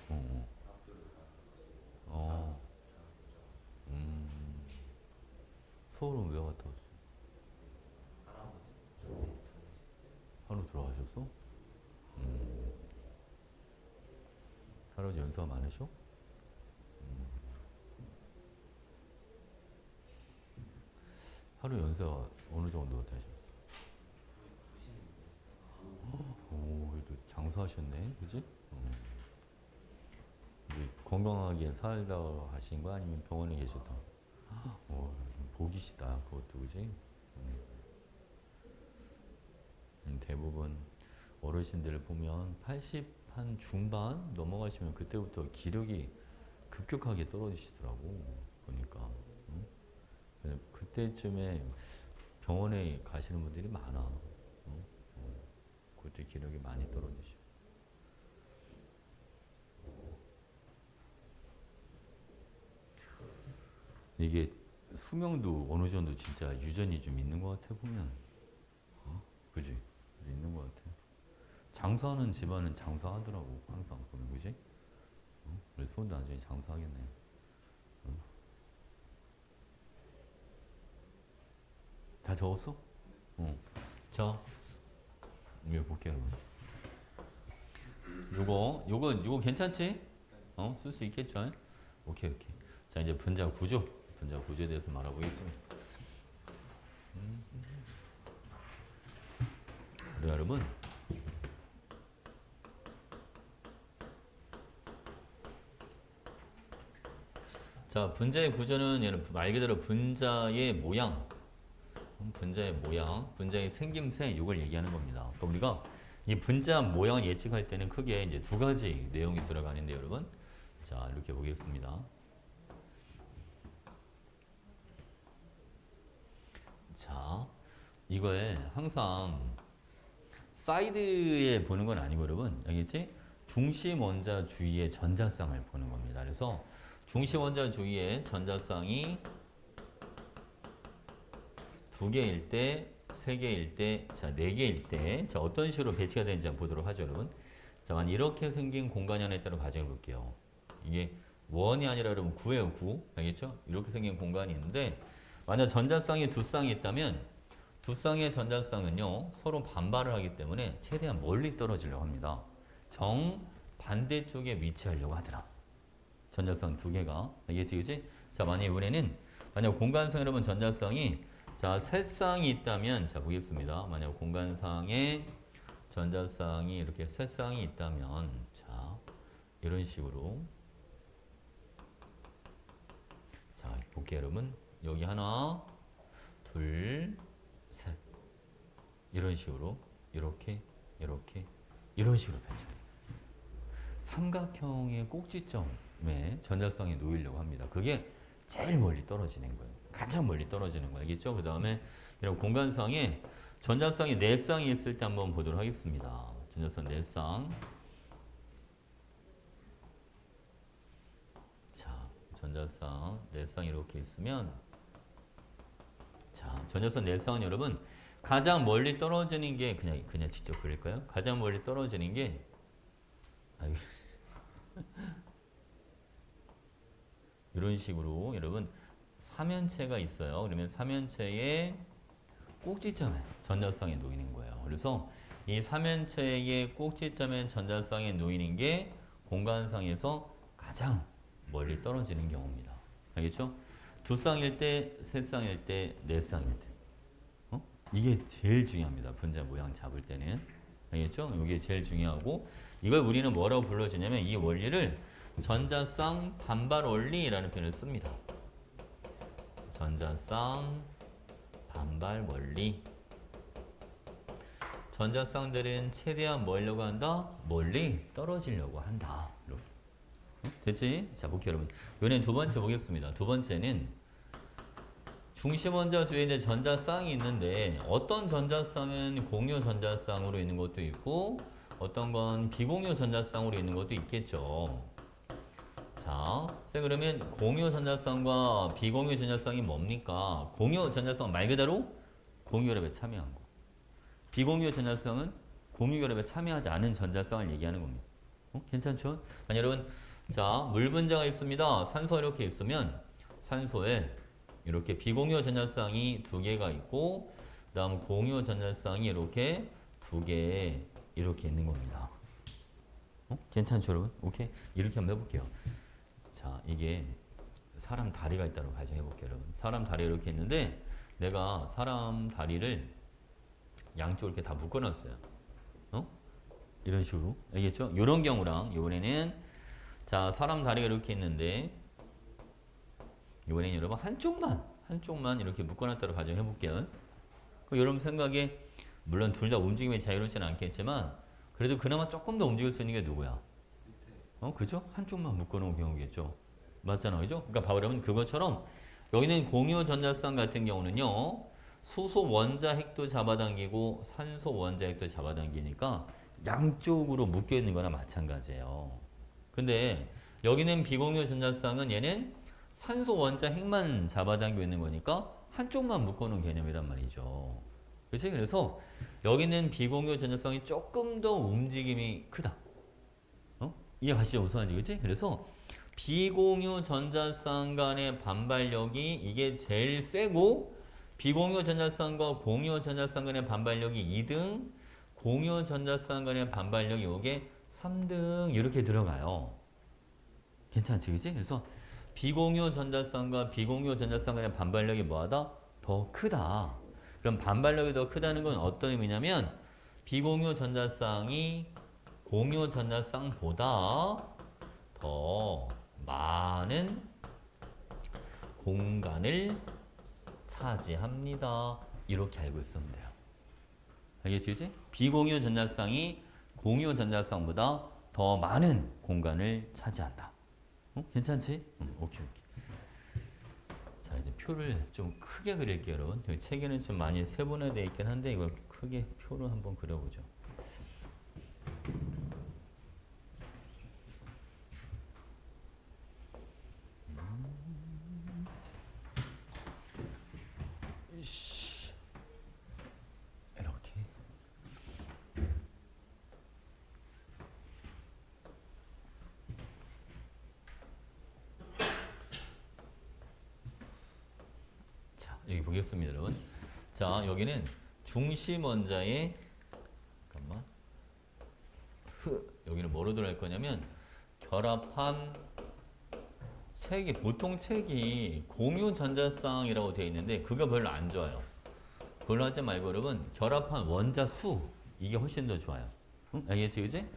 [SPEAKER 2] 서울에서
[SPEAKER 1] 어.
[SPEAKER 2] 학교를 가셔가지고
[SPEAKER 1] 어.
[SPEAKER 2] 잘
[SPEAKER 1] 서울은 왜 갔다 왔어?
[SPEAKER 2] 할아버지
[SPEAKER 1] 하루 들어가셨어? 할아버지 연세가 많으셔? 하루 연세가 어느 정도 되셨어? 오, 그래도 장수하셨네, 그지? 이제 건강하게 살다 하신 거 아니면 병원에 계셨다? 오, 복이시다, 그것도, 그지? 대부분 어르신들을 보면 80 한 중반 넘어가시면 그때부터 기력이 급격하게 떨어지시더라고, 보니까. 그래서 그때쯤에 병원에 가시는 분들이 많아. 그때 기력이 많이 떨어지죠. 이게 수명도 어느 정도 진짜 유전이 좀 있는 것 같아 보면, 그지? 있는 것 같아. 장사하는 집안은 장사하더라고 항상 보면, 그지? 그래서 손도 나중에 장사하겠네. 다 적었어? 자, 이거 볼게요, 여러분. 요거 괜찮지? 쓸 수 있겠죠? 오케이. 자, 이제 분자 구조에 대해서 말해보겠습니다. 네, 여러분. 자, 분자의 구조는 얘는 말 그대로 분자의 모양, 분자의 생김새 이걸 얘기하는 겁니다. 그러니까 우리가 이 분자 모양을 예측할 때는 크게 이제 두 가지 내용이 들어가는데 여러분, 자 이렇게 보겠습니다. 자, 이거에 항상 사이드에 보는 건 아니고 여러분, 알겠지? 중심 원자 주위의 전자쌍을 보는 겁니다. 그래서 중심 원자 주위의 전자쌍이 2개일 때, 3개일 때, 자 4개일 때, 자 어떤 식으로 배치가 되는지 한번 보도록 하죠, 여러분. 자, 만 이렇게 생긴 공간이 하나 있다고 가정해 볼게요. 이게 원이 아니라 여러분 9예요, 9. 알겠죠? 이렇게 생긴 공간이 있는데 만약 전자쌍이 두 쌍이 있다면 두 쌍의 전자쌍은요 서로 반발을 하기 때문에 최대한 멀리 떨어지려고 합니다. 정 반대쪽에 위치하려고 하더라. 전자쌍 두 개가. 알겠지, 그지? 자, 만약 이번에는 만약 공간상 여러분 전자쌍이 자, 세 쌍이 있다면 자 보겠습니다. 만약 공간상에 전자쌍이 이렇게 세 쌍이 있다면 자 이런 식으로 자 볼게요, 여러분. 여기 하나, 둘, 셋 이런 식으로 이렇게 이런 식으로 배치해요. 삼각형의 꼭지점에 전자쌍이 놓이려고 합니다. 그게 제일 멀리 떨어지는 거예요. 가장 멀리 떨어지는 거예요. 알겠죠? 그 다음에 이런 공간상에 전자쌍이 4쌍이 있을 때 한번 보도록 하겠습니다. 전자쌍 4쌍. 자, 전자쌍 4쌍 이렇게 있으면 자, 전자쌍 4쌍은 여러분 가장 멀리 떨어지는 게 그냥 직접 그릴까요? 가장 멀리 떨어지는 게 아유, 이런 식으로 여러분 삼연체가 있어요. 그러면 삼연체의 꼭지점에 전자쌍에 놓이는 거예요. 그래서 이 삼연체의 꼭지점에 전자쌍에 놓이는 게 공간상에서 가장 멀리 떨어지는 경우입니다. 알겠죠? 두 쌍일 때, 세 쌍일 때, 네 쌍일 때. 이게 제일 중요합니다. 분자 모양 잡을 때는. 알겠죠? 이게 제일 중요하고 이걸 우리는 뭐라고 불러주냐면 이 원리를 전자쌍 반발 원리라는 표현을 씁니다. 전자쌍 반발 원리. 전자쌍들은 최대한 멀려고 한다? 멀리 떨어지려고 한다. 됐지? 자, 볼게요, 여러분. 이번엔 두 번째 보겠습니다. 두 번째는 중심원자 주위에 이제 전자쌍이 있는데 어떤 전자쌍은 공유 전자쌍으로 있는 것도 있고 어떤 건 비공유 전자쌍으로 있는 것도 있겠죠. 자, 그러면 공유 전자쌍과 비공유 전자쌍이 뭡니까? 공유 전자쌍은 말 그대로 공유 결합에 참여한 거. 비공유 전자쌍은 공유 결합에 참여하지 않은 전자쌍을 얘기하는 겁니다. 괜찮죠? 아니, 여러분, 자, 물 분자가 있습니다. 산소 이렇게 있으면 산소에 이렇게 비공유 전자쌍이 2개가 있고 그다음 공유 전자쌍이 이렇게 2개 이렇게 있는 겁니다. 괜찮죠, 여러분? 오케이. 이렇게 한번 해볼게요. 자, 이게 사람 다리가 있다고 가정해볼게요, 여러분. 사람 다리 이렇게 있는데 내가 사람 다리를 양쪽으로 이렇게 다 묶어놨어요. 이런 식으로. 알겠죠? 이런 경우랑 이번에는 자, 사람 다리가 이렇게 있는데 이번에는 여러분 한쪽만 이렇게 묶어놨다고 가정해볼게요. 여러분 생각에 물론 둘 다 움직임이 자유롭지는 않겠지만 그래도 그나마 조금 더 움직일 수 있는 게 누구야? 그죠? 한쪽만 묶어놓은 경우겠죠. 맞잖아, 그죠? 그러니까 바로 여러분 그것처럼 여기는 공유 전자쌍 같은 경우는요. 수소 원자 핵도 잡아당기고 산소 원자 핵도 잡아당기니까 양쪽으로 묶여 있는 거나 마찬가지예요. 근데 여기는 비공유 전자쌍은 얘는 산소 원자 핵만 잡아당기고 있는 거니까 한쪽만 묶어놓은 개념이란 말이죠. 그렇지? 그래서 여기는 비공유 전자쌍이 조금 더 움직임이 크다. 이해 가시죠? 우선하지, 그렇지? 그래서 비공유 전자쌍 간의 반발력이 이게 제일 세고 비공유 전자쌍과 공유 전자쌍 간의 반발력이 2등, 공유 전자쌍 간의 반발력이 요게 3등 이렇게 들어가요. 괜찮지, 그치? 그래서 비공유 전자쌍과 비공유 전자쌍 간의 반발력이 뭐하다? 더 크다. 그럼 반발력이 더 크다는 건 어떤 의미냐면 비공유 전자쌍이 공유 전자쌍보다 더 많은 공간을 차지합니다. 이렇게 알고 있으면 돼요. 알겠지, 그치? 비공유 전자쌍이 공유 전자쌍보다 더 많은 공간을 차지한다. 괜찮지? 오케이. 자, 이제 표를 좀 크게 그릴게요, 여러분. 여기 책에는 좀 많이 세분화되어 있긴 한데 이걸 크게 표를 한번 그려보죠. 이렇게. 자, 여기 보겠습니다, 여러분. 자, 여기는 중심 원자의 잠깐만. 여기는 뭐로 들어갈 거냐면 결합한 책이 보통 책이 공유 전자쌍이라고 되어 있는데 그거 별로 안 좋아요. 그걸로 하지 말고 여러분 결합한 원자 수 이게 훨씬 더 좋아요. 알겠지, 그지?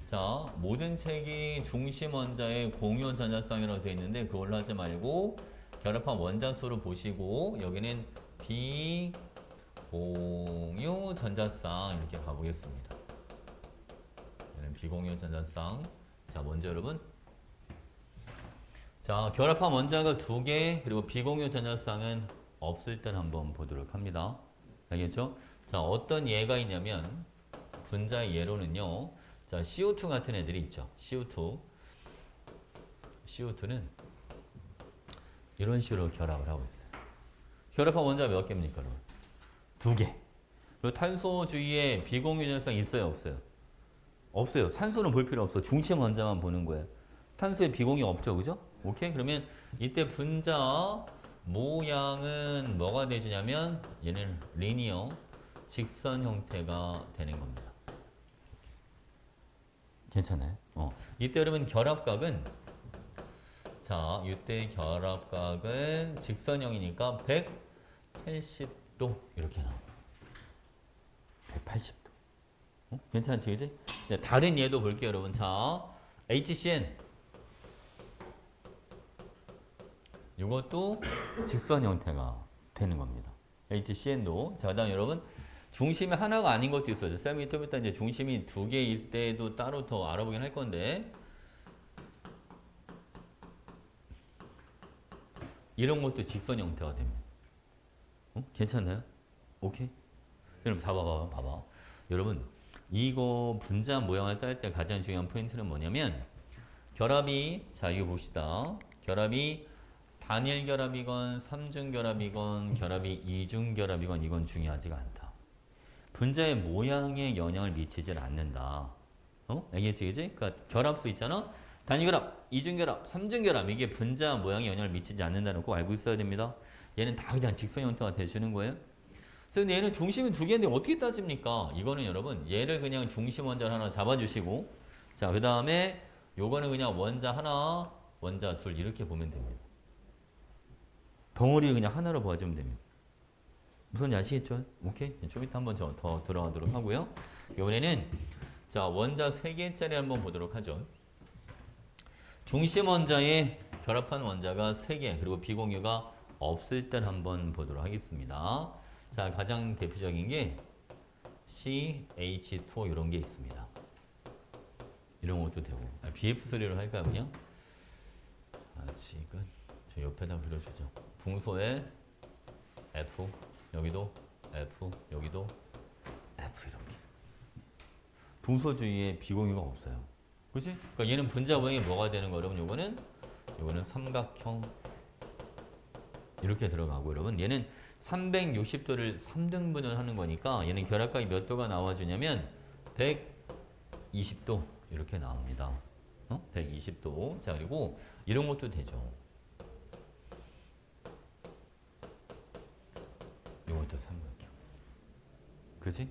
[SPEAKER 1] 자, 모든 책이 중심 원자의 공유 전자쌍이라고 되어 있는데 그걸로 하지 말고 결합한 원자 수를 보시고 여기는 비공유 전자쌍 이렇게 가보겠습니다. 얘는 비공유 전자쌍. 자, 먼저 여러분. 자, 결합한 원자가 2개 그리고 비공유 전자쌍은 없을 때는 한번 보도록 합니다. 알겠죠? 자, 어떤 예가 있냐면 분자의 예로는요. 자, CO2 같은 애들이 있죠. CO2. CO2는 이런 식으로 결합을 하고 있어요. 결합한 원자가 몇 개입니까, 여러분? 2개. 그리고 탄소 주위에 비공유전성 있어요, 없어요? 없어요. 산소는 볼 필요 없어. 중심 원자만 보는 거예요. 탄소에 비공유 없죠, 그죠? 오케이? 그러면 이때 분자 모양은 뭐가 되주냐면 얘는 리니어 직선 형태가 되는 겁니다. 괜찮아요? 이때 여러분 결합각은 자, 이때 결합각은 직선형이니까 180도 이렇게 나옵니다. 180도. 괜찮지, 그지? 네, 다른 예도 볼게요, 여러분. 자, HCN. 이것도 직선 형태가 되는 겁니다. HCN도. 자, 그다음 여러분 중심이 하나가 아닌 것도 있어요. 쌤이 좀 이따 이제 중심이 2개일 때도 따로 더 알아보긴 할 건데 이런 것도 직선 형태가 됩니다. 괜찮나요? 오케이? 여러분 봐봐. 여러분 이거 분자 모양을 딸 때 가장 중요한 포인트는 뭐냐면 결합이 자 이거 봅시다. 결합이 단일 결합이건 삼중 결합이건 결합이 이중 결합이건 이건 중요하지가 않다. 분자의 모양에 영향을 미치질 않는다. 알겠지, 그지? 그러니까 결합수 있잖아. 단일 결합, 이중 결합, 삼중 결합 이게 분자 모양에 영향을 미치지 않는다는 거 꼭 알고 있어야 됩니다. 얘는 다 그냥 직선 형태가 되시는 거예요. 그래서 얘는 중심이 2개인데 어떻게 따집니까? 이거는 여러분 얘를 그냥 중심 원자 하나 잡아주시고 자 그 다음에 요거는 그냥 원자 하나, 원자 둘 이렇게 보면 됩니다. 덩어리를 그냥 하나로 봐주면 됩니다. 무슨 아시겠죠? 오케이? 좀 이따 한번 더 들어가도록 하고요. 이번에는 자 원자 3개짜리 한번 보도록 하죠. 중심 원자에 결합한 원자가 3개 그리고 비공유가 없을 때 한번 보도록 하겠습니다. 자 가장 대표적인 게 CH2 이런 게 있습니다. 이런 것도 되고 BF3로 할까요 그냥? 아직은 저 옆에다 그려주죠. 붕소에 F 여기도 F 여기도 F 이렇게 붕소 주위에 비공유가 없어요. 그치? 그러니까 얘는 분자 모양이 뭐가 되는 거 여러분 요거는 삼각형 이렇게 들어가고 여러분 얘는 360도를 3등분을 하는 거니까 얘는 결합각이 몇 도가 나와주냐면 120도 이렇게 나옵니다. 120도. 자 그리고 이런 것도 되죠. 이것도 삼각형. 그치?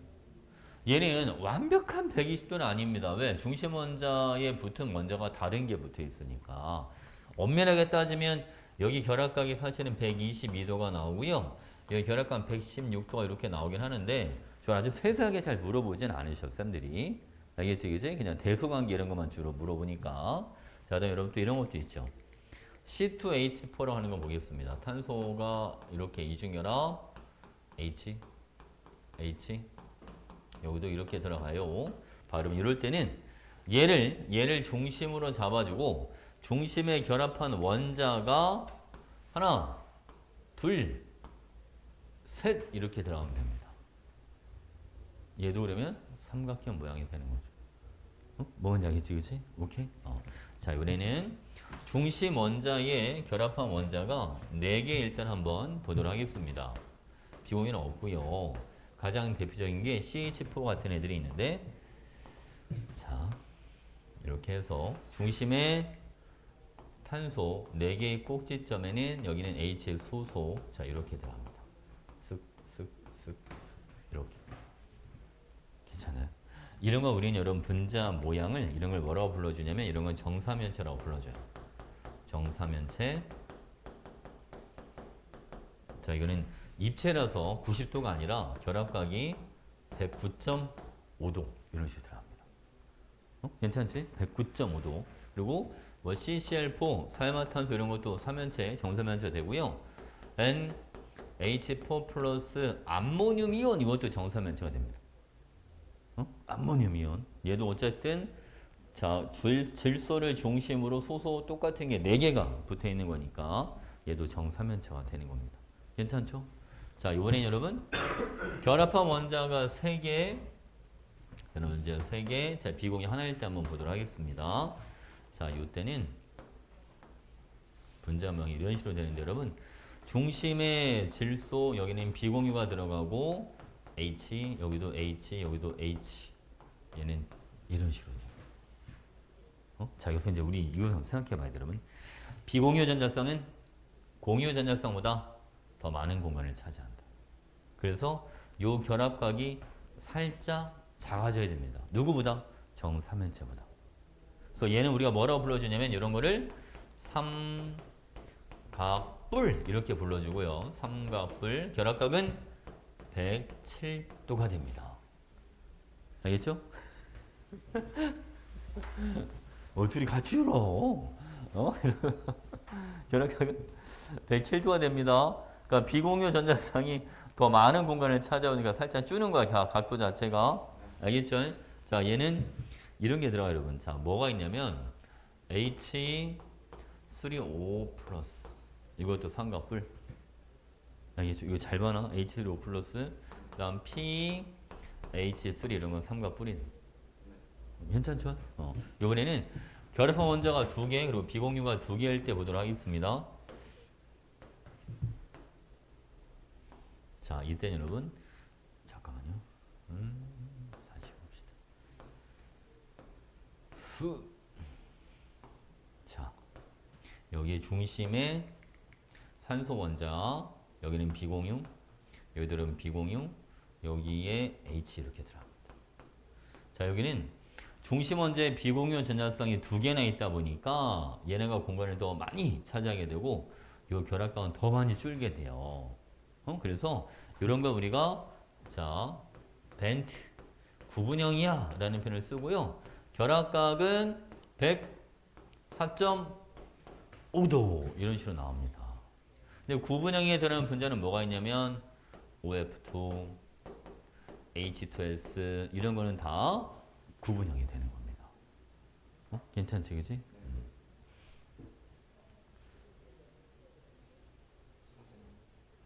[SPEAKER 1] 얘는 완벽한 120도는 아닙니다. 왜? 중심 원자에 붙은 원자가 다른 게 붙어 있으니까. 엄밀하게 따지면 여기 결합각이 사실은 122도가 나오고요. 여기 결합각 116도가 이렇게 나오긴 하는데 저 아주 세세하게 잘 물어보진 않으셨어요, 쌤들이. 알겠지, 그지? 그냥 대소관계 이런 것만 주로 물어보니까. 자, 그다음에 여러분 또 이런 것도 있죠. C2H4라고 하는 거 보겠습니다. 탄소가 이렇게 이중결합 H 여기도 이렇게 들어가요. 바로 이럴 때는 얘를 중심으로 잡아주고 중심에 결합한 원자가 하나, 둘, 셋 이렇게 들어가면 됩니다. 얘도 그러면 삼각형 모양이 되는 거죠. 뭔지 알겠지, 그치? 오케이? 자, 이번에는 중심 원자에 결합한 원자가 4개 일단 한번 보도록 하겠습니다. 비공유는 없고요. 가장 대표적인 게 CH4 같은 애들이 있는데 자 이렇게 해서 중심에 탄소 4개의 꼭지점에는 여기는 H의 수소 자 이렇게 들어갑니다. 쓱쓱쓱쓱 이렇게 괜찮아요? 이런 거 우리는 여러분 분자 모양을 이런 걸 뭐라고 불러주냐면 이런 건 정사면체라고 불러줘요. 정사면체 자 이거는 입체라서 90도가 아니라 결합각이 109.5도 이런 식으로 들어갑니다. 괜찮지? 109.5도 그리고 뭐 CCl4, 사이마탄소 이런 것도 사면체, 정사면체 되고요. NH4 플러스 암모늄 이온 이것도 정사면체가 됩니다. 암모늄 이온 얘도 어쨌든 자 질소를 중심으로 소소 똑같은 게 4개가 붙어 있는 거니까 얘도 정사면체가 되는 겁니다. 괜찮죠? 자, 이번엔 여러분 결합한 원자가 3개, 그러면 이제 3개, 자, 비공유 하나일 때 한번 보도록 하겠습니다. 자, 이때는 분자명이 이런 식으로 되는데 여러분 중심에 질소 여기는 비공유가 들어가고 H 여기도 H 여기도 H 얘는 이런 식으로 돼요. 자, 여기서 이제 우리 이거 한번 생각해 봐야 돼요, 여러분. 비공유 전자쌍은 공유 전자쌍보다 더 많은 공간을 차지한다. 그래서 요 결합각이 살짝 작아져야 됩니다. 누구보다? 정삼면체보다. 그래서 얘는 우리가 뭐라고 불러주냐면 이런 거를 삼각뿔 이렇게 불러주고요. 삼각뿔 결합각은 107도가 됩니다. 알겠죠? 둘이 같이 울어. 결합각은 107도가 됩니다. 그러니까 비공유 전자쌍이 더 많은 공간을 찾아오니까 살짝 줄는 거야, 각도 자체가. 알겠죠? 자, 얘는 이런 게 들어가요, 여러분. 자, 뭐가 있냐면 H3O 플러스 이것도 삼각뿔. 알겠죠? 이거 잘 봐놔. H3O 플러스 그다음 P, H3 이런 건 삼각뿔이. 괜찮죠? 이번에는 결합한 원자가 2개 그리고 비공유가 2개일 때 보도록 하겠습니다. 자, 이때 여러분 잠깐만요. 다시 봅시다. 자, 여기 중심에 산소 원자, 여기는 비공유, 여기들은 비공유, 여기에 H 이렇게 들어갑니다. 자, 여기는 중심 원자에 비공유 전자쌍이 2개나 있다 보니까 얘네가 공간을 더 많이 차지하게 되고 요 결합각은 더 많이 줄게 돼요. 그래서 이런 거 우리가 자 벤트 구분형이야 라는 표현을 쓰고요. 결합각은 104.5도 이런 식으로 나옵니다. 근데 구분형에 들어가는 분자는 뭐가 있냐면 OF2, H2S 이런 거는 다 구분형이 되는 겁니다. 괜찮지, 그지?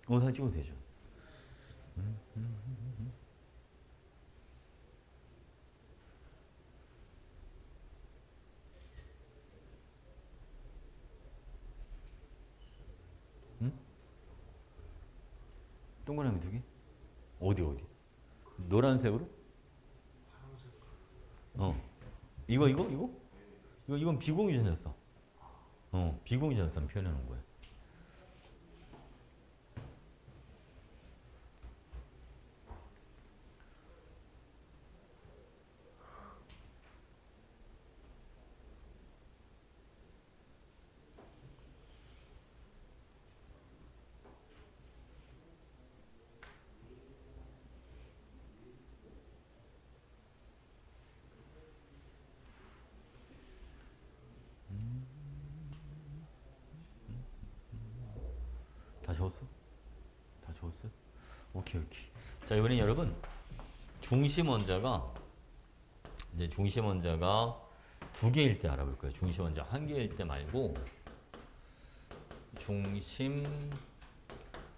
[SPEAKER 1] 다 찍어도 되죠. 동그라미 2개? 어디? 노란색으로? 이건 비공유 전자쌍. 비공유 전자쌍 표현해 놓은 거야. 다 적었어? 다 적었어? 오케이. 자, 이번엔 여러분 중심 원자가 2개일 때 알아볼 거예요. 중심 원자 1개일 때 말고 중심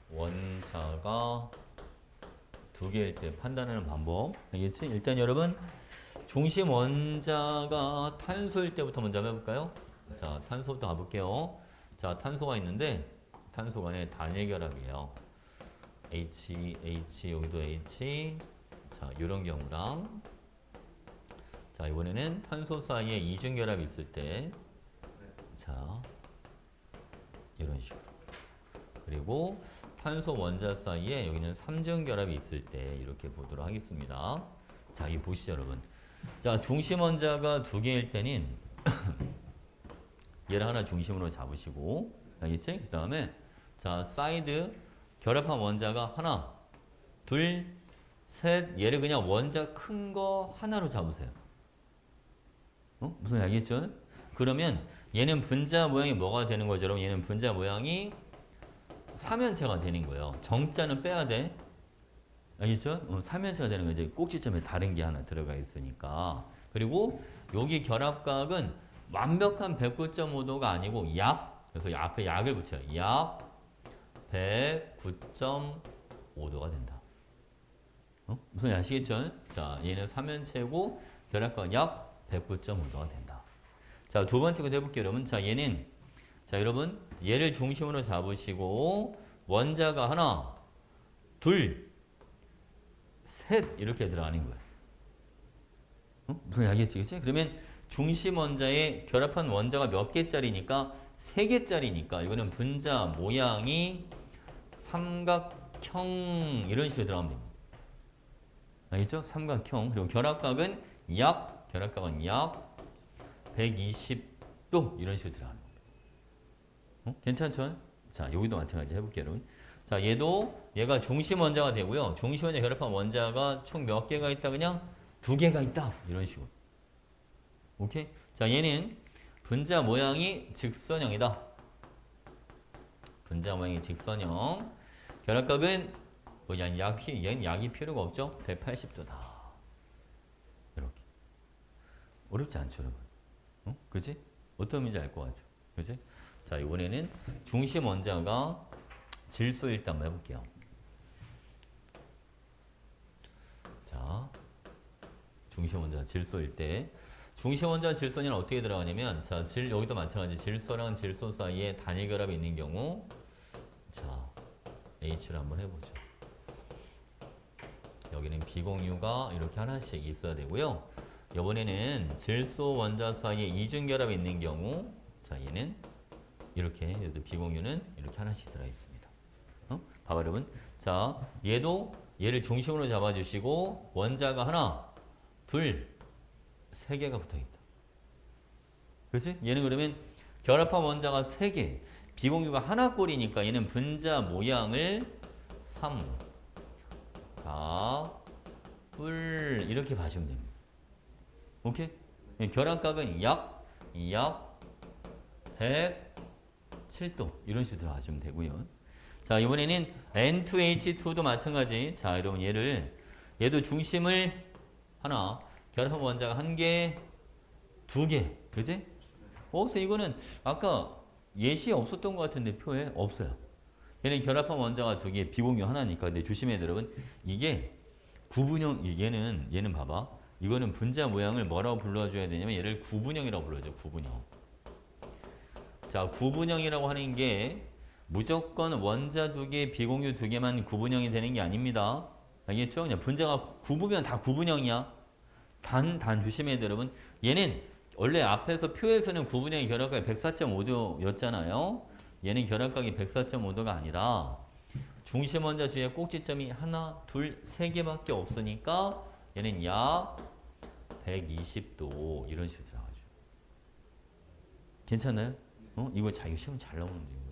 [SPEAKER 1] 원자가 2개일 때 판단하는 방법. 알겠지? 일단 여러분 중심 원자가 탄소일 때부터 먼저 한번 해볼까요? 자, 탄소부터 가볼게요. 자, 탄소가 있는데 탄소 간의 단일 결합이에요. H, 여기도 H. 자, 이런 경우랑 자, 이번에는 탄소 사이에 이중 결합이 있을 때 자, 이런 식으로. 그리고 탄소 원자 사이에 여기는 3중 결합이 있을 때 이렇게 보도록 하겠습니다. 자, 이 보시죠, 여러분. 자, 중심 원자가 2개일 때는 얘를 하나 중심으로 잡으시고, 알겠지? 그 다음에 자, 사이드 결합한 원자가 하나, 둘, 셋. 얘를 그냥 원자 큰 거 하나로 잡으세요. 무슨 알겠죠? 그러면 얘는 분자 모양이 뭐가 되는 거죠? 여러분, 얘는 분자 모양이 삼연체가 되는 거예요. 정자는 빼야 돼. 알겠죠? 삼연체가 되는 거 이제 꼭지점에 다른 게 하나 들어가 있으니까. 그리고 여기 결합각은 완벽한 109.5도가 아니고 약, 그래서 앞에 약을 붙여요. 약 109.5 5도가 된다. 무슨 말 아시겠죠? 자, 얘는 3연체고 결합각은 약 109.5도가 된다. 자, 두 번째 것도 해볼게요, 여러분. 자, 얘는 자, 여러분 얘를 중심으로 잡으시고 원자가 하나, 둘, 셋 이렇게 들어가는 거예요. 무슨 알겠지? 그러면 중심 원자에 결합한 원자가 몇 개짜리니까 3개짜리니까 이거는 분자 모양이 삼각형 이런 식으로 들어가면 됩니다. 알겠죠? 삼각형. 그리고 결합각은 약 120도 이런 식으로 들어가는 겁니다. 괜찮죠? 자, 여기도 마찬가지 해볼게요, 여러분. 자, 얘가 중심 원자가 되고요. 중심 원자 결합한 원자가 총 몇 개가 있다? 그냥 2개가 있다. 이런 식으로. 오케이? 자, 얘는 분자 모양이 직선형이다. 분자 모양이 직선형. 결합각은 뭐 얘는 약이 필요가 없죠? 180도다. 이렇게. 어렵지 않죠, 여러분? 그지? 어떤 의미인지 알 것 같죠? 그지? 자, 이번에는 중심 원자가 질소일 때 한번 해볼게요. 자, 중심 원자가 질소일 때 중심 원자 질소는 어떻게 들어가냐면 자, 여기도 마찬가지 질소랑 질소 사이에 단일 결합이 있는 경우 자, H를 한번 해보죠. 여기는 비공유가 이렇게 하나씩 있어야 되고요. 이번에는 질소 원자 사이에 이중 결합이 있는 경우 자, 얘는 이렇게 비공유는 이렇게 하나씩 들어 있습니다. 봐봐 여러분. 자, 얘를 중심으로 잡아주시고 원자가 하나, 둘, 3개가 붙어있다. 그렇지? 얘는 그러면 결합한 원자가 3개, 비공유가 하나 꼴이니까 얘는 분자 모양을 3, 4, 뿔 이렇게 봐주면 됩니다. 오케이? 결합각은 약 107도 이런 식으로 들어가시면 되고요. 자, 이번에는 N2H2도 마찬가지. 자, 여러분 얘도 중심을 하나, 결합한 원자가 1개, 2개. 그지? 그래서 이거는 아까 예시에 없었던 것 같은데 표에 없어요. 얘는 결합한 원자가 2개, 비공유 하나니까. 근데 조심해야 돼요, 여러분. 이게 구분형, 얘는 봐봐. 이거는 분자 모양을 뭐라고 불러줘야 되냐면 얘를 구분형이라고 불러줘요. 구분형. 자, 구분형이라고 하는 게 무조건 원자 2개, 비공유 2개만 구분형이 되는 게 아닙니다. 알겠죠? 그냥 분자가 구분면 다 구분형이야. 단 조심해야 돼요, 여러분. 얘는 원래 앞에서 표에서는 구분형이 결합각이 104.5도였잖아요. 얘는 결합각이 104.5도가 아니라 중심 원자 주위에 꼭지점이 하나, 둘, 3개밖에 없으니까 얘는 약 120도 이런 식으로 들어가죠. 괜찮나요? 이거 자기 시험 잘 나오는데.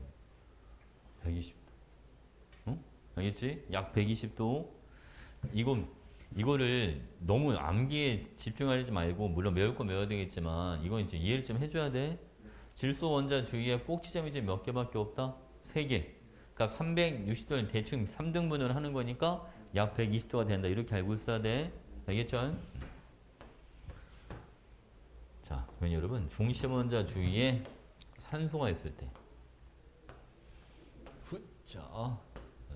[SPEAKER 1] 120도. 알겠지? 약 120도. 이거를 너무 암기에 집중하지 말고, 물론 외울 거 외워야 되겠지만, 이건 이제 이해를 좀 해줘야 돼. 질소 원자 주위에 꼭지점이 이제 몇 개밖에 없다? 3개. 그러니까 360도를 대충 3등분을 하는 거니까 약 120도가 된다. 이렇게 알고 있어야 돼. 알겠죠? 자, 그러면 여러분, 중심 원자 주위에 산소가 있을 때. 자,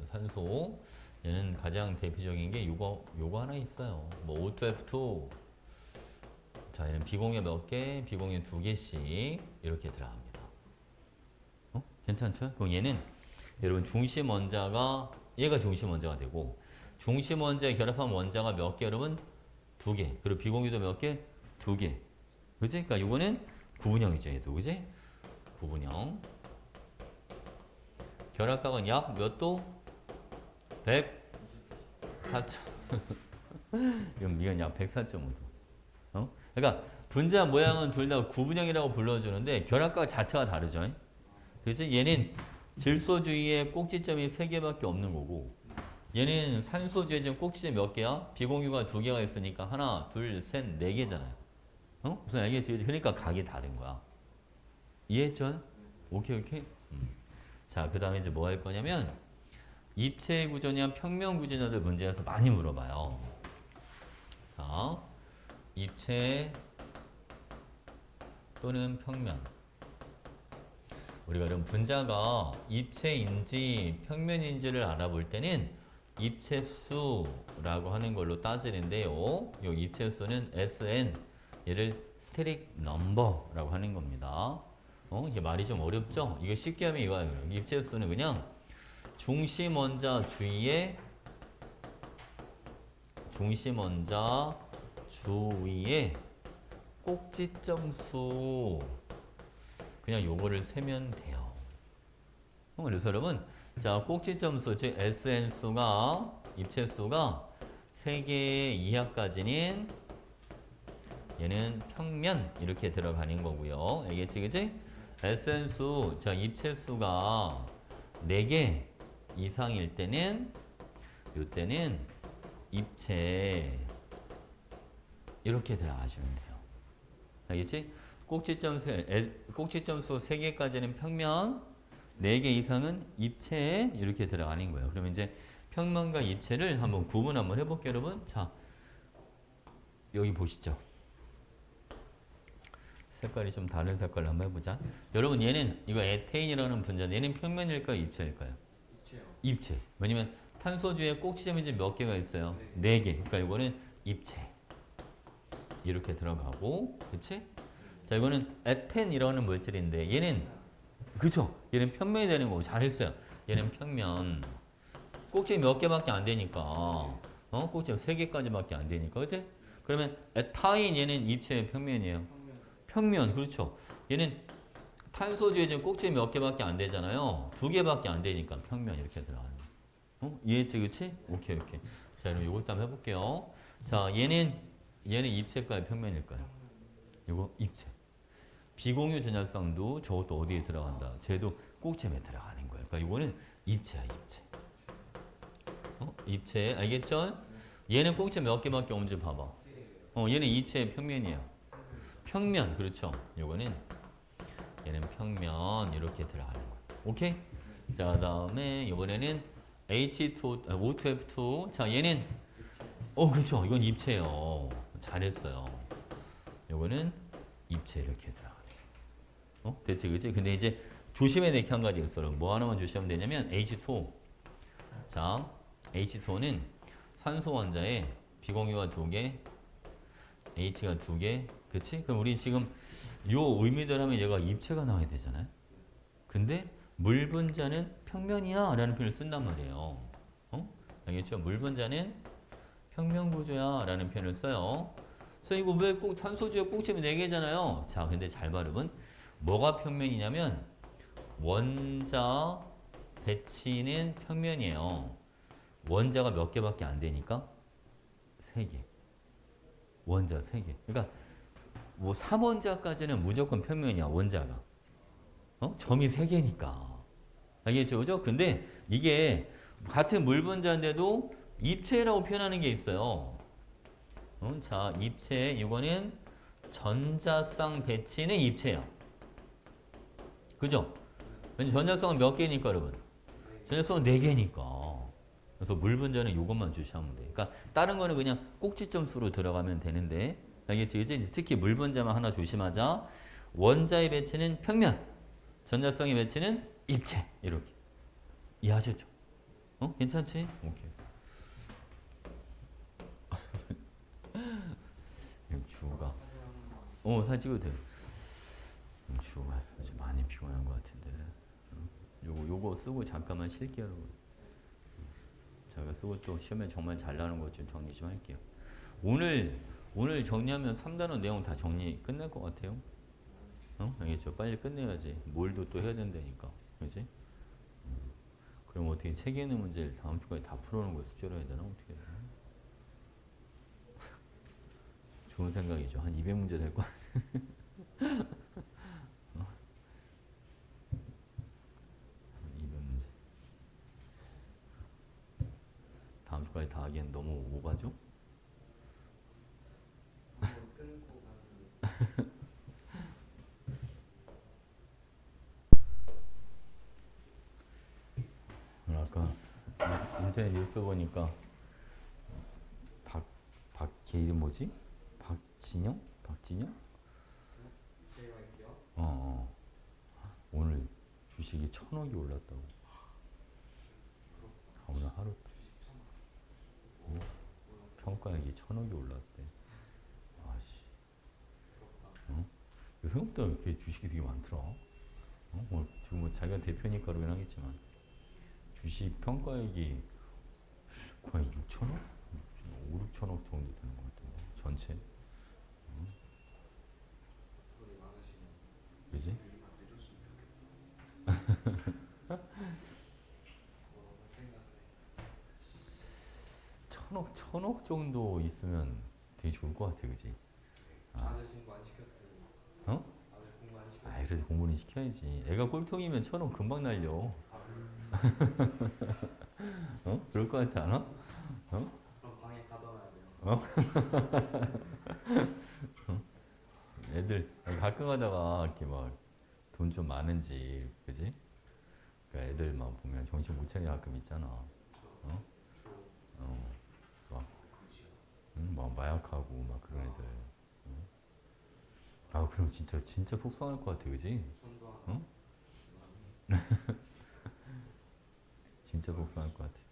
[SPEAKER 1] 산소. 얘는 가장 대표적인 게 요거 하나 있어요. 뭐 O2F2. 자, 얘는 비공유 몇 개, 비공유 2개씩 이렇게 들어갑니다. 괜찮죠? 그럼 얘는 여러분 중심 원자가 얘가 중심 원자가 되고 중심 원자에 결합한 원자가 몇 개 여러분? 2개. 그리고 비공유도 몇 개? 2개. 그지? 그러니까 요거는 구분형이죠, 얘도. 그지? 구분형. 결합각은 약 몇 도? 104. 이건 약 104.5도. 그러니까 분자 모양은 둘 다 구분형이라고 불러주는데 결합각 자체가 다르죠. 그래서 얘는 질소 주위에 꼭지점이 3개밖에 없는 거고 얘는 산소 주위에 지금 꼭지점 몇 개야? 비공유가 2개가 있으니까 하나, 둘, 셋, 4개잖아요. 무슨 알겠지? 그러니까 각이 다른 거야. 이해했죠? 오케이. 자, 그 다음에 이제 뭐 할 거냐면 입체 구조냐 평면 구조냐들 문제에서 많이 물어봐요. 자, 입체 또는 평면. 우리가 그럼 분자가 입체인지 평면인지를 알아볼 때는 입체수라고 하는 걸로 따지는데요. 요 입체수는 SN, 얘를 스테릭 넘버라고 하는 겁니다. 이게 말이 좀 어렵죠? 이거 쉽게 하면 이거예요. 입체수는 그냥 중심 원자 주위에 꼭지점 수 그냥 요거를 세면 돼요. 그래서 여러분 자 꼭지점 수 즉 SN 수가 입체수가 3개 이하까지는 얘는 평면 이렇게 들어가는 거고요. 알겠지 그치? SN 수 자 입체수가 4개 이상일 때는 요때는 입체 이렇게 들어가시면 돼요. 알겠지? 꼭지점 수 3개까지는 평면, 4개 이상은 입체 이렇게 들어가는 거예요. 그러면 이제 평면과 입체를 한번 구분 한번 해볼게요, 여러분. 자, 여기 보시죠. 색깔이 좀 다른 색깔로 한번 해보자. 여러분 얘는 이거 에테인이라는 분자인데 얘는 평면일까요, 입체일까요?
[SPEAKER 2] 입체요.
[SPEAKER 1] 입체. 왜냐면 탄소주에 꼭지점이 이제 몇 개가 있어요? 4개. 그러니까 이거는 입체. 이렇게 들어가고, 그치? 자, 이거는 에텐이라는 물질인데 얘는 그쵸? 얘는 평면이 되는 거고 잘했어요. 얘는 평면. 꼭지 몇 개밖에 안 되니까 꼭지 3개까지밖에 안 되니까 그치? 그러면 에타인 얘는 입체의 평면이에요. 평면 그렇죠. 얘는 탄소주에 지금 꼭지 몇 개밖에 안 되잖아요. 2개밖에 안 되니까 평면 이렇게 들어가는 거예요. 이해했지 그치? 오케이. 자 그럼 이것도 한번 해볼게요. 자 얘는 입체일까요? 평면일까요? 이거 입체. 비공유 전자쌍도 저것도 어디에 들어간다? 쟤도 꼭지점에 들어가는 거예요. 그러니까 이거는 입체야 입체. 입체 알겠죠? 얘는 꼭지점 몇 개밖에 없는지 봐봐. 얘는 입체의 평면이에요. 평면 그렇죠. 요거는 얘는 평면 이렇게 들어가는 거예요. 오케이? 자 그다음에 이번에는 H2, O2F2. 자 얘는 그렇죠. 이건 입체예요. 잘했어요. 요거는 입체 이렇게 들어가네. 대체 그치? 근데 이제 조심해야 될 게 한 가지 있어요. 뭐 하나만 조심하면 되냐면 H2O. 자, H2O는 산소 원자에 비공유가 2개, H가 2개. 그치? 그럼 우리 지금 요 의미대로 하면 얘가 입체가 나와야 되잖아요. 근데 물 분자는 평면이야 라는 표현을 쓴단 말이에요. 알겠죠? 물 분자는 평면 구조야 라는 표현을 써요. 그래서 이거 왜 꼭 탄소주에 꼭지점이 4개잖아요. 자, 근데 잘 발음은 뭐가 평면이냐면 원자 배치는 평면이에요. 원자가 몇 개밖에 안 되니까 3개. 원자 3개. 그러니까 뭐 3원자까지는 무조건 평면이야, 원자가. 점이 3개니까. 알겠죠? 그죠? 근데 이게 같은 물 분자인데도 입체라고 표현하는 게 있어요. 자, 입체 이거는 전자쌍 배치는 입체야. 그죠? 전자쌍은 몇 개니까 여러분? 전자쌍은 4개니까. 그래서 물 분자는 이것만 주시하면 돼. 그러니까 다른 거는 그냥 꼭지점 수로 들어가면 되는데 알겠지? 이제 특히 물 분자만 하나 조심하자. 원자의 배치는 평면, 전자쌍의 배치는 입체. 이렇게. 이해하셨죠? 괜찮지? 오케이. 주가. 사진 찍어도 돼요. 주가 요즘 많이 피곤한 것 같은데. 요거 쓰고 잠깐만 쉴게요, 여러분. 제가 쓰고 또 시험에 정말 잘 나오는 것 좀 정리 좀 할게요. 오늘 정리하면 3단원 내용 다 정리 끝날 것 같아요. 알겠죠? 빨리 끝내야지. 뭘도 또 해야 된다니까. 그지? 그럼 어떻게 책 있는 문제를 다음 주까지 다 풀어오는 거 숙제로 해야 되나? 어떻게 해야 되나? 좋은 생각이죠. 한 200문제 될 거 같아요. 200문제. 다음 주까지 다 하기엔 너무 오바죠? 아까 인터넷 뉴스 보니까 걔 이름 뭐지? 박진영? 오늘 주식이 1,000억이 올랐다고. 오늘 하루 평가액이 1,000억이 올랐대. 아씨. 어? 생각보다 이렇게 주식이 되게 많더라. 지금 뭐 자기가 대표니까 그러긴 하겠지만 주식 평가액이 거의 6천억? 5, 6천억 정도 되는 것 같은데 전체.
[SPEAKER 2] 돈이 많으시면
[SPEAKER 1] 그지?
[SPEAKER 2] 유리만 내줬으면 좋겠다. 생각을
[SPEAKER 1] 천억 정도 있으면 되게 좋을 것 같아, 그지?
[SPEAKER 2] 아들 공부 안 시켰더니
[SPEAKER 1] 어?
[SPEAKER 2] 아들 공부 안 시켰더니
[SPEAKER 1] 아, 그래도 공부는 시켜야지. 애가 꼴통이면 1,000억 금방 날려. 그럴 것 같지 않아?
[SPEAKER 2] 그럼 방에 가둬놔야 돼요.
[SPEAKER 1] 애들 가끔 가다가 이렇게 막 돈 좀 많은지, 그지? 그러니까 애들만 보면 정신 못 차리는 가끔 있잖아. 막, 막 마약하고 막 그런 애들. 아, 그럼 진짜 속상할 것 같아, 그지?
[SPEAKER 2] 손도 하나.
[SPEAKER 1] 응? 진짜 속상할 것 같아.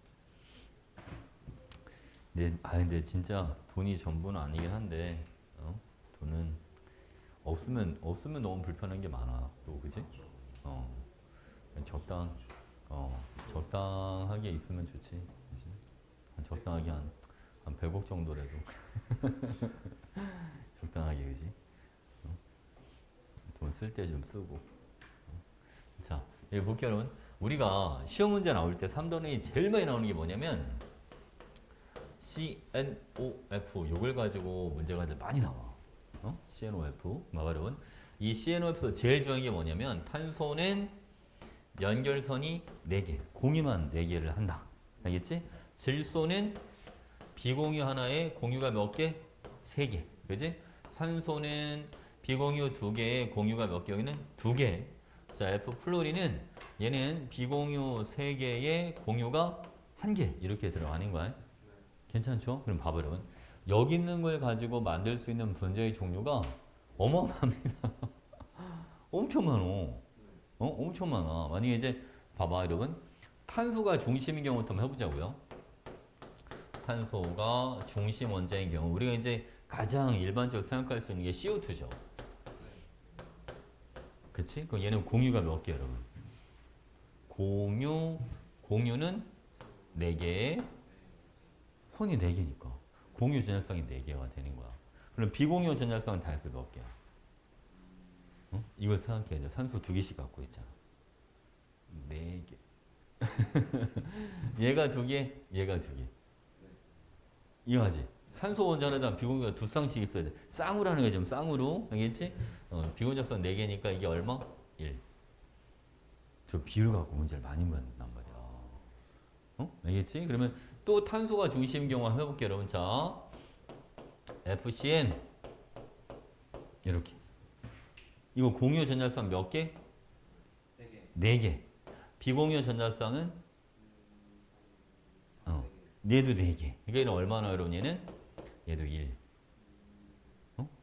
[SPEAKER 1] 근데 진짜 돈이 전부는 아니긴 한데, 돈은 없으면 너무 불편한 게 많아. 또 그지? 적당 적당하게 있으면 좋지. 그지? 적당하게 한 100억 정도라도 적당하게, 그지? 돈 쓸 때 좀 쓰고. 자, 여기 볼게요, 여러분. 우리가 시험 문제 나올 때 3단원이 제일 많이 나오는 게 뭐냐면 CNOF 요걸 가지고 문제가 많이 나와. CNOF. 봐봐, 여러분. 이 CNOF에서 제일 중요한 게 뭐냐면 탄소는 연결선이 4개, 공유만 4개를 한다. 알겠지? 질소는 비공유 하나에 공유가 몇 개? 3개. 그지? 산소는 비공유 2개에 공유가 몇 개? 여기는 2개. 자, F 플로리는 얘는 비공유 3개에 공유가 1개. 이렇게 들어가는 거야. 괜찮죠? 그럼 봐봐, 여러분. 여기 있는 걸 가지고 만들 수 있는 분자의 종류가 어마어마합니다. 엄청 많어. 엄청 많아. 만약에 이제 봐봐, 여러분. 탄소가 중심인 경우부터 한번 해보자고요. 탄소가 중심 원자인 경우 우리가 이제 가장 일반적으로 생각할 수 있는 게 CO2죠. 그치? 그럼 얘는 공유가 몇 개, 여러분? 공유는 4개, 선이 4개니까 공유 전열성이 4개가 되는 거야. 그럼 비공유 전열성은 단수 몇 개야? 이걸 생각해. 이제 산소 2개씩 갖고 있잖아. 4개. 얘가 2개, 얘가 2개. 이해하지? 산소 원자로다 비공유가 2쌍씩 있어야 돼. 쌍으로 하는 거지, 쌍으로. 알겠지? 비공유성 4개니까 이게 얼마? 1. 저 비율 갖고 문제를 많이 물었단 말이야. 알겠지? 그러면 또 탄소가 중심인 경우 한번 해볼게요, 여러분. 자, FCN. 이렇게. 이거 공유 전자쌍 몇 개?
[SPEAKER 2] 4개.
[SPEAKER 1] 4개. 비공유 전자쌍은 얘도 4개. 그러니까 얘는 얼마나, 여러분? 얘도 1.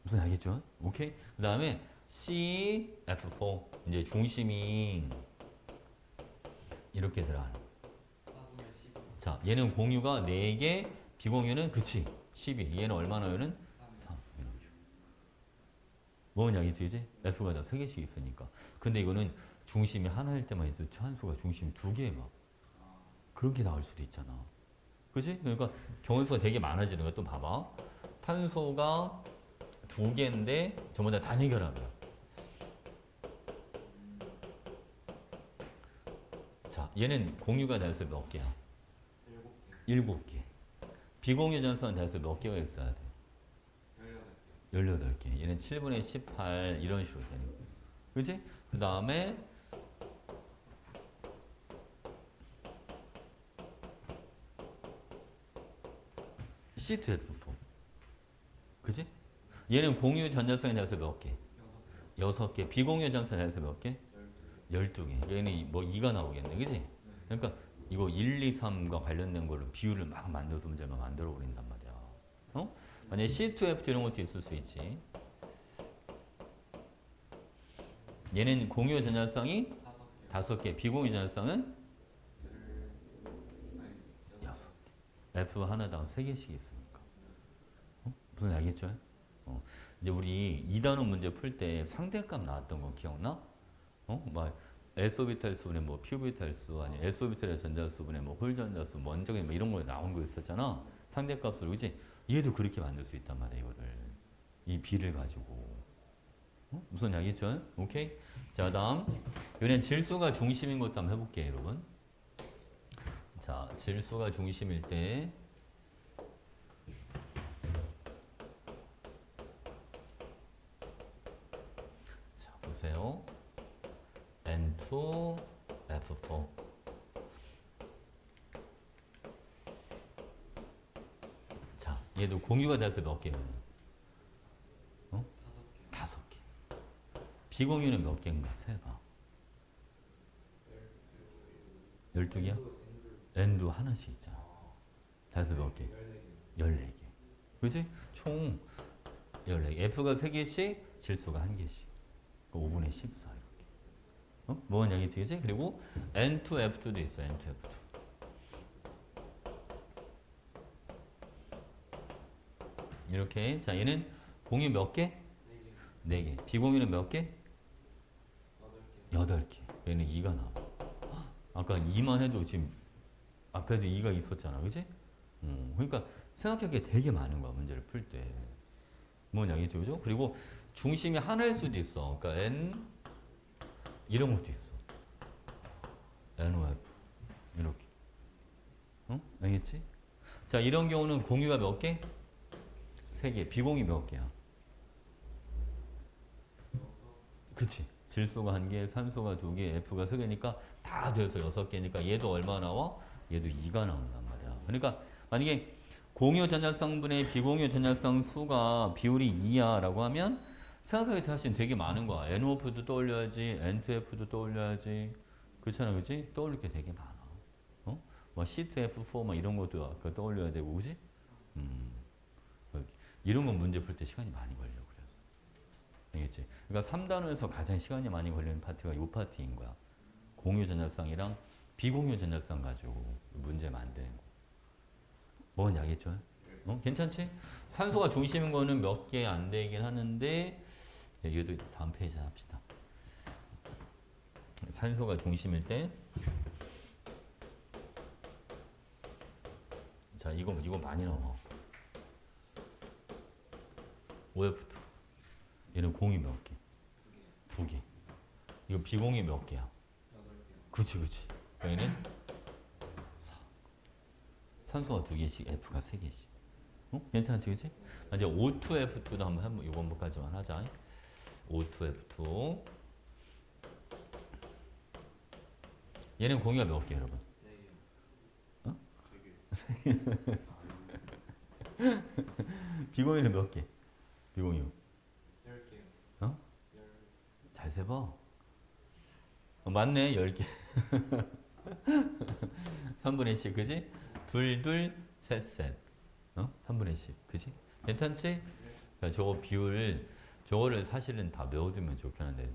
[SPEAKER 1] 무슨 알겠죠? 오케이? 그 다음에 CF4. 이제 중심이 이렇게 들어가는.
[SPEAKER 2] 4분의 12.
[SPEAKER 1] 자, 얘는 공유가 4개, 비공유는 그치 12. 얘는 얼마나, 얘는 3. 이런 식으로. 뭔 양이지, 그지? F가 다 3개씩 있으니까. 근데 이거는 중심이 하나일 때만 해도 탄소가 중심이 2개 막 그렇게 나올 수도 있잖아. 그지? 그러니까 경우수가 되게 많아지는 거야. 또 봐봐. 탄소가 2개인데 전부 다 단위결합이야. 자, 얘는 공유가 단수 몇 개야?
[SPEAKER 2] 7개.
[SPEAKER 1] 7개. 비공유 전수는 단수 몇 개가 있어야 돼?
[SPEAKER 2] 18개.
[SPEAKER 1] 18개. 얘는 7분의 18 이런 식으로 되는 거야. 그지? 그 다음에 C2F4. 그지? 얘는 공유 전자성에 대해서 몇 개? 6개. 비공유 전자성에 대해서 몇 개? 12개. 얘는 뭐 2가 나오겠네. 그지? 그러니까 이거 1, 2, 3과 관련된 걸로 비율을 막 만들어서 문제만 만들어 버린단 말이야. 만약에 C2F2 이런 것도 있을 수 있지. 얘는 공유 전자성이 5개. 비공유 전자성은 6개. F 하나당 3개씩 있으니까. 무슨 알겠죠? 이제 우리 2단원 문제 풀 때 상대값 나왔던 거 기억나? 막 S오비탈 수분의 뭐 P오비탈 수 아니 S오비탈의 전자수분의 뭐 홀전자수 원적인 뭐 이런 거 나온 거 있었잖아. 상대값으로 그지? 얘도 그렇게 만들 수 있단 말이야 이거를 이 B를 가지고 무슨 알겠죠? 오케이? 자 다음 이번엔 질소가 중심인 것도 한번 해볼게요 여러분. 자 질소가 중심일 때 자 보세요. N2, F4. 자, 얘도 공유가 돼서 몇 개면? 다섯 개. 비공유는 몇 개인가? 세봐. 12개야? N도 하나씩 있잖아. 다섯 몇 개? 14개. 그지? 총 14개. F가 3개씩, 질소가 1개씩. 5분의 14. 뭔 얘기지, 그치? 그리고 N2F2도 있어, N2F2. 이렇게. 자, 얘는 공유 몇 개? 4개. 비공유는 몇 개? 8개. 얘는 2가 나와. 아까 2만 해도 지금 앞에도 2가 있었잖아, 그치? 그러니까 생각할 게 되게 많은 거야, 문제를 풀 때. 뭔 얘기지, 그죠? 그리고 중심이 하나일 수도 있어. 그러니까 N, 이런 것도 있어. NOF. 이렇게. 알겠지? 자, 이런 경우는 공유가 몇 개? 3개. 비공유 몇 개야? 그치. 질소가 1개, 산소가 2개, F가 3개니까 다 돼서 6개니까 얘도 얼마 나와? 얘도 2가 나온단 말이야. 그러니까 만약에 공유 전약성분의 비공유 전약성 수가 비율이 2야 라고 하면 생각하기 사실 되게 많은 거야. NOF도 떠올려야지, N2F도 떠올려야지. 그렇잖아, 그지? 떠올릴 게 되게 많아. 뭐 C2F4 막 이런 것도 아까 떠올려야 되고, 그지? 이런 건 문제 풀 때 시간이 많이 걸려, 그래서. 알겠지? 그러니까 3단원에서 가장 시간이 많이 걸리는 파트가 이 파트인 거야. 공유 전약성이랑 비공유 전약성 가지고 문제 만드는 거. 뭔지 알겠죠? 괜찮지? 산소가 중심인 거는 몇 개 안 되긴 하는데, 얘도 다음 페이지 합시다. 산소가 중심일 때, 자, 이거 많이 나와. OF2. 얘는 공유 몇 개? 2개. 이거 비공유 몇 개야?
[SPEAKER 2] 8개.
[SPEAKER 1] 그치. 얘는 4. 산소가 2개씩, F가 3개씩. 괜찮지, 그치? 이제 O2F2도 한번 이번까지만 하자. O2F2. 얘는 공유가 몇 개, 여러분?
[SPEAKER 2] 4개.
[SPEAKER 1] 비공유는 몇 개? 비공유.
[SPEAKER 2] 10개요.
[SPEAKER 1] 잘 세봐. 맞네, 10개. 3분의 10, 그지? 둘, 셋. 3분의 10, 그지? 괜찮지? 그러니까 저거 비율, 저거를 사실은 다 외워두면 좋겠는데,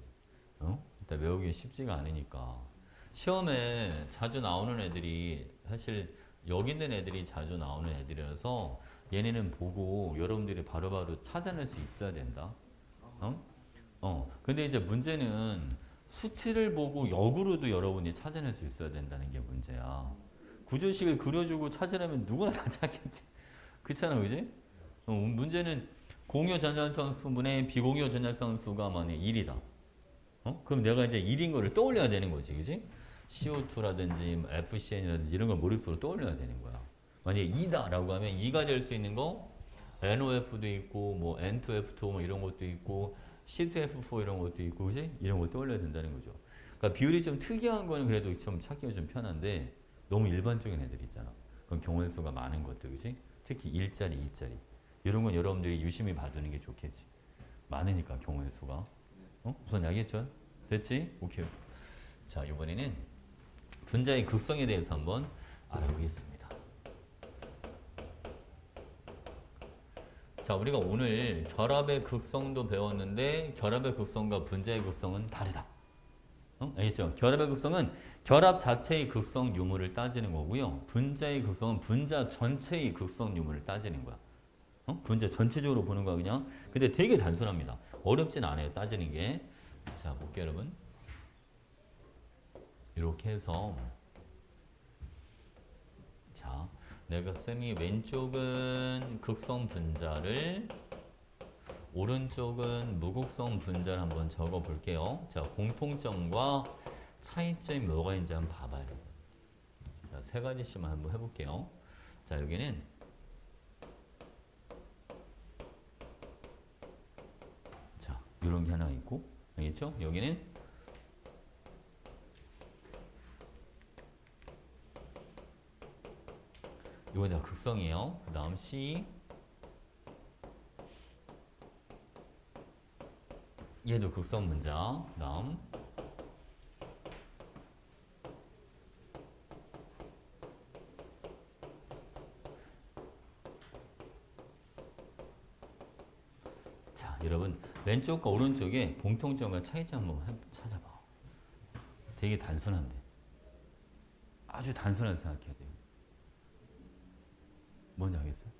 [SPEAKER 1] 일단 외우기 쉽지가 않으니까. 시험에 자주 나오는 애들이, 사실 여기 있는 애들이 자주 나오는 애들이라서 얘네는 보고 여러분들이 바로바로 찾아낼 수 있어야 된다. 근데 이제 문제는 수치를 보고 역으로도 여러분이 찾아낼 수 있어야 된다는 게 문제야. 구조식을 그려주고 찾으려면 누구나 다 찾겠지. 그렇잖아, 그지? 문제는 공유 전자성 수분의 비공유 전자성 수가 만약 1이다. 그럼 내가 이제 1인 거를 떠올려야 되는 거지, 그지? CO2라든지 FCN이라든지 이런 걸 머릿속으로 떠올려야 되는 거야. 만약에 2다라고 하면 2가 될 수 있는 거 NOF도 있고 뭐 N2F2 뭐 이런 것도 있고 C2F4 이런 것도 있고, 그지? 이런 거 떠올려야 된다는 거죠. 그러니까 비율이 좀 특이한 거는 그래도 좀 찾기가 좀 편한데 너무 일반적인 애들 있잖아. 그럼 경우의 수가 많은 것들, 그지? 특히 1짜리, 2짜리. 이런 건 여러분들이 유심히 봐두는 게 좋겠지. 많으니까 경우의 수가. 우선 알겠죠? 됐지? 오케이. 자, 이번에는 분자의 극성에 대해서 한번 알아보겠습니다. 자, 우리가 오늘 결합의 극성도 배웠는데 결합의 극성과 분자의 극성은 다르다. 알겠죠? 결합의 극성은 결합 자체의 극성 유무를 따지는 거고요. 분자의 극성은 분자 전체의 극성 유무를 따지는 거야. 분자 전체적으로 보는 거야 그냥. 근데 되게 단순합니다. 어렵진 않아요 따지는 게. 자 볼게요 여러분. 이렇게 해서 자 내가 쌤이 왼쪽은 극성 분자를 오른쪽은 무극성 분자를 한번 적어 볼게요. 자 공통점과 차이점이 뭐가 있는지 한번 봐봐요. 자, 세 가지씩만 한번 해볼게요. 자 여기는 자 이런 게 하나 있고 알겠죠? 여기는 이거 다 극성이에요. 그 다음 C 얘도 극성 분자. 그 다음 자 여러분 왼쪽과 오른쪽에 공통점과 차이점 한번 찾아봐. 되게 단순한데 아주 단순하게 생각해야 돼요. 뭔지 알겠어요?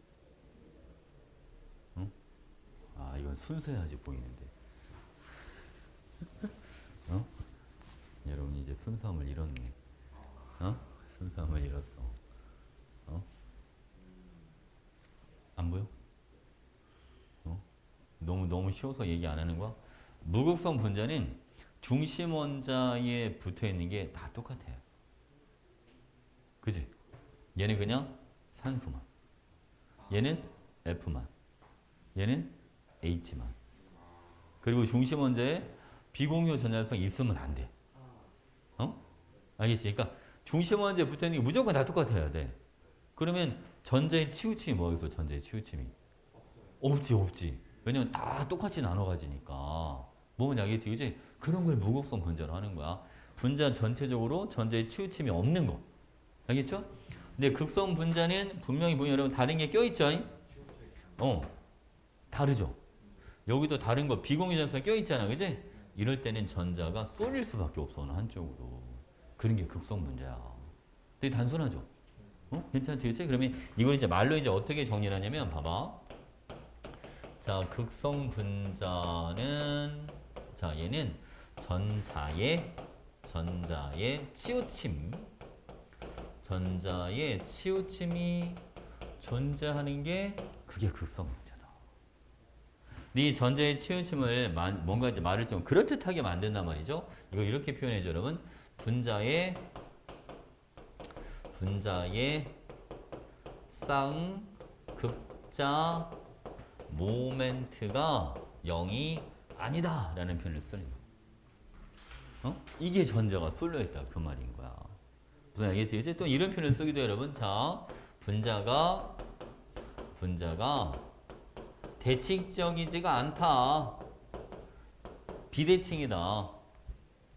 [SPEAKER 1] 응? 아 이건 순수해야지 보이는데 여러분 이제 순수함을 잃었네. 순수함을 잃었어. 안 보여? 너무 쉬워서 얘기 안 하는 거야? 무극성 분자는 중심 원자에 붙어 있는 게 다 똑같아요. 그지? 얘는 그냥 산소만. 얘는 F만. 얘는 H만. 그리고 중심 원자에 비공유 전달성 있으면 안 돼. 알겠지? 그러니까 중심 원자에 붙어 있는 게 무조건 다 똑같아야 돼. 그러면 전자의 치우침이 뭐 있어? 전자의 치우침이 없지. 왜냐면 다 똑같이 나눠 가지니까. 뭐냐 알겠지? 그지? 그런 걸 무극성 분자로 하는 거야. 분자 전체적으로 전자의 치우침이 없는 거. 알겠죠? 근데 극성 분자는 분명히 보면 여러분 다른 게 껴있죠? 다르죠? 여기도 다른 거 비공유 전선 껴있잖아. 그지? 이럴 때는 전자가 쏠릴 수밖에 없어. 어느 한쪽으로. 그런 게 극성 분자야. 되게 단순하죠? 괜찮지? 그치? 그러면 이걸 이제 말로 이제 어떻게 정리를 하냐면 봐봐. 자, 극성 분자는 자, 얘는 전자의 치우침이 존재하는 게 그게 극성 분자다. 네 전자의 치우침을 뭔가 이제 말을 좀 그럴듯하게 만든단 말이죠. 이거 이렇게 표현해줘 여러분. 분자의 쌍극자 모멘트가 0이 아니다 라는 표현을 쓰는 거야. 이게 전자가 쏠려있다 그 말인 거야. 무슨 알겠지? 이제 또 이런 표현을 쓰기도 해요, 여러분. 자, 분자가 대칭적이지가 않다. 비대칭이다.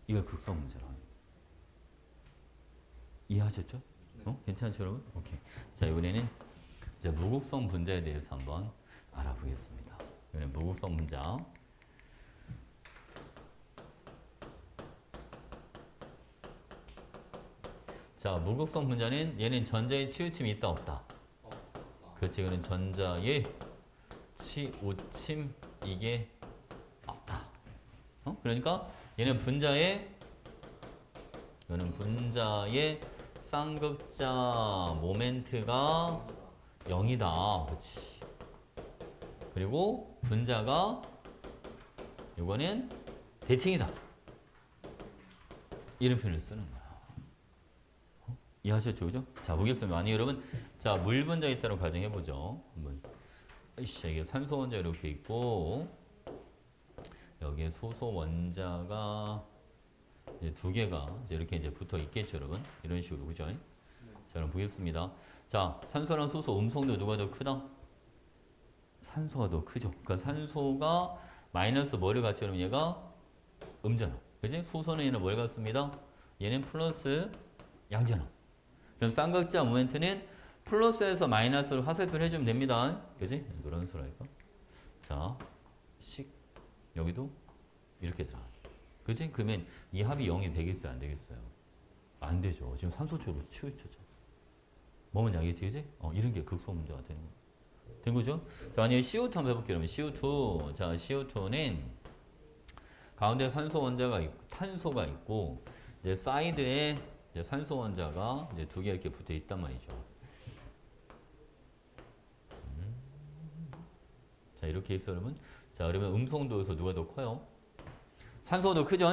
[SPEAKER 1] 이걸 극성 문제라. 이해하셨죠? 괜찮죠, 여러분? 오케이. 자, 이번에는 이제 무극성 분자에 대해서 한번 알아보겠습니다. 이번엔 무극성 분자. 자, 무극성 분자는 얘는 전자의 치우침이 있다 없다. 그렇지, 이거는 전자의 치우침 이게 없다. 그러니까 얘는 분자의 쌍극자 모멘트가 0이다. 그렇지. 그리고 분자가 이거는 대칭이다. 이런 표현을 쓰는 거야. 이해하셨죠? 그죠? 자, 보겠습니다. 만약 여러분, 자, 물 분자 있다고 가정해보죠. 한번. 이게 산소 원자 이렇게 있고, 여기에 소소 원자가 이제 두 개가 이제 이렇게 이제 붙어 있겠죠, 여러분? 이런 식으로, 그죠? 자, 그럼 보겠습니다. 자, 산소랑 소소 음성도 누가 더 크다? 산소가 더 크죠. 그러니까 산소가 마이너스 뭐를 갖죠? 그러면 얘가 음전압. 그지? 소소는 얘는 뭘 갖습니다? 얘는 플러스 양전압. 그럼 쌍극자 모멘트는 플러스에서 마이너스를 화살표를 해주면 됩니다. 그지? 그런 식으로 할까? 자, 여기도 이렇게 들어가. 그지? 그러면 이 합이 0이 되겠어요? 안 되겠어요? 안 되죠. 지금 산소 쪽으로 치우쳤죠. 뭐면 알겠지? 그지? 이런 게 극소 문제가 되는 거야. 된 거죠? 자, 만약에 CO2 한번 해볼게요. 그러면 CO2. 자, CO2는 가운데 산소 원자가 있고, 탄소가 있고, 이제 사이드에 이제 산소 원자가 이제 두 개 이렇게 붙어 있단 말이죠. 자, 이렇게 있어, 여러분. 자, 그러면 음성도에서 누가 더 커요? 산소도 크죠?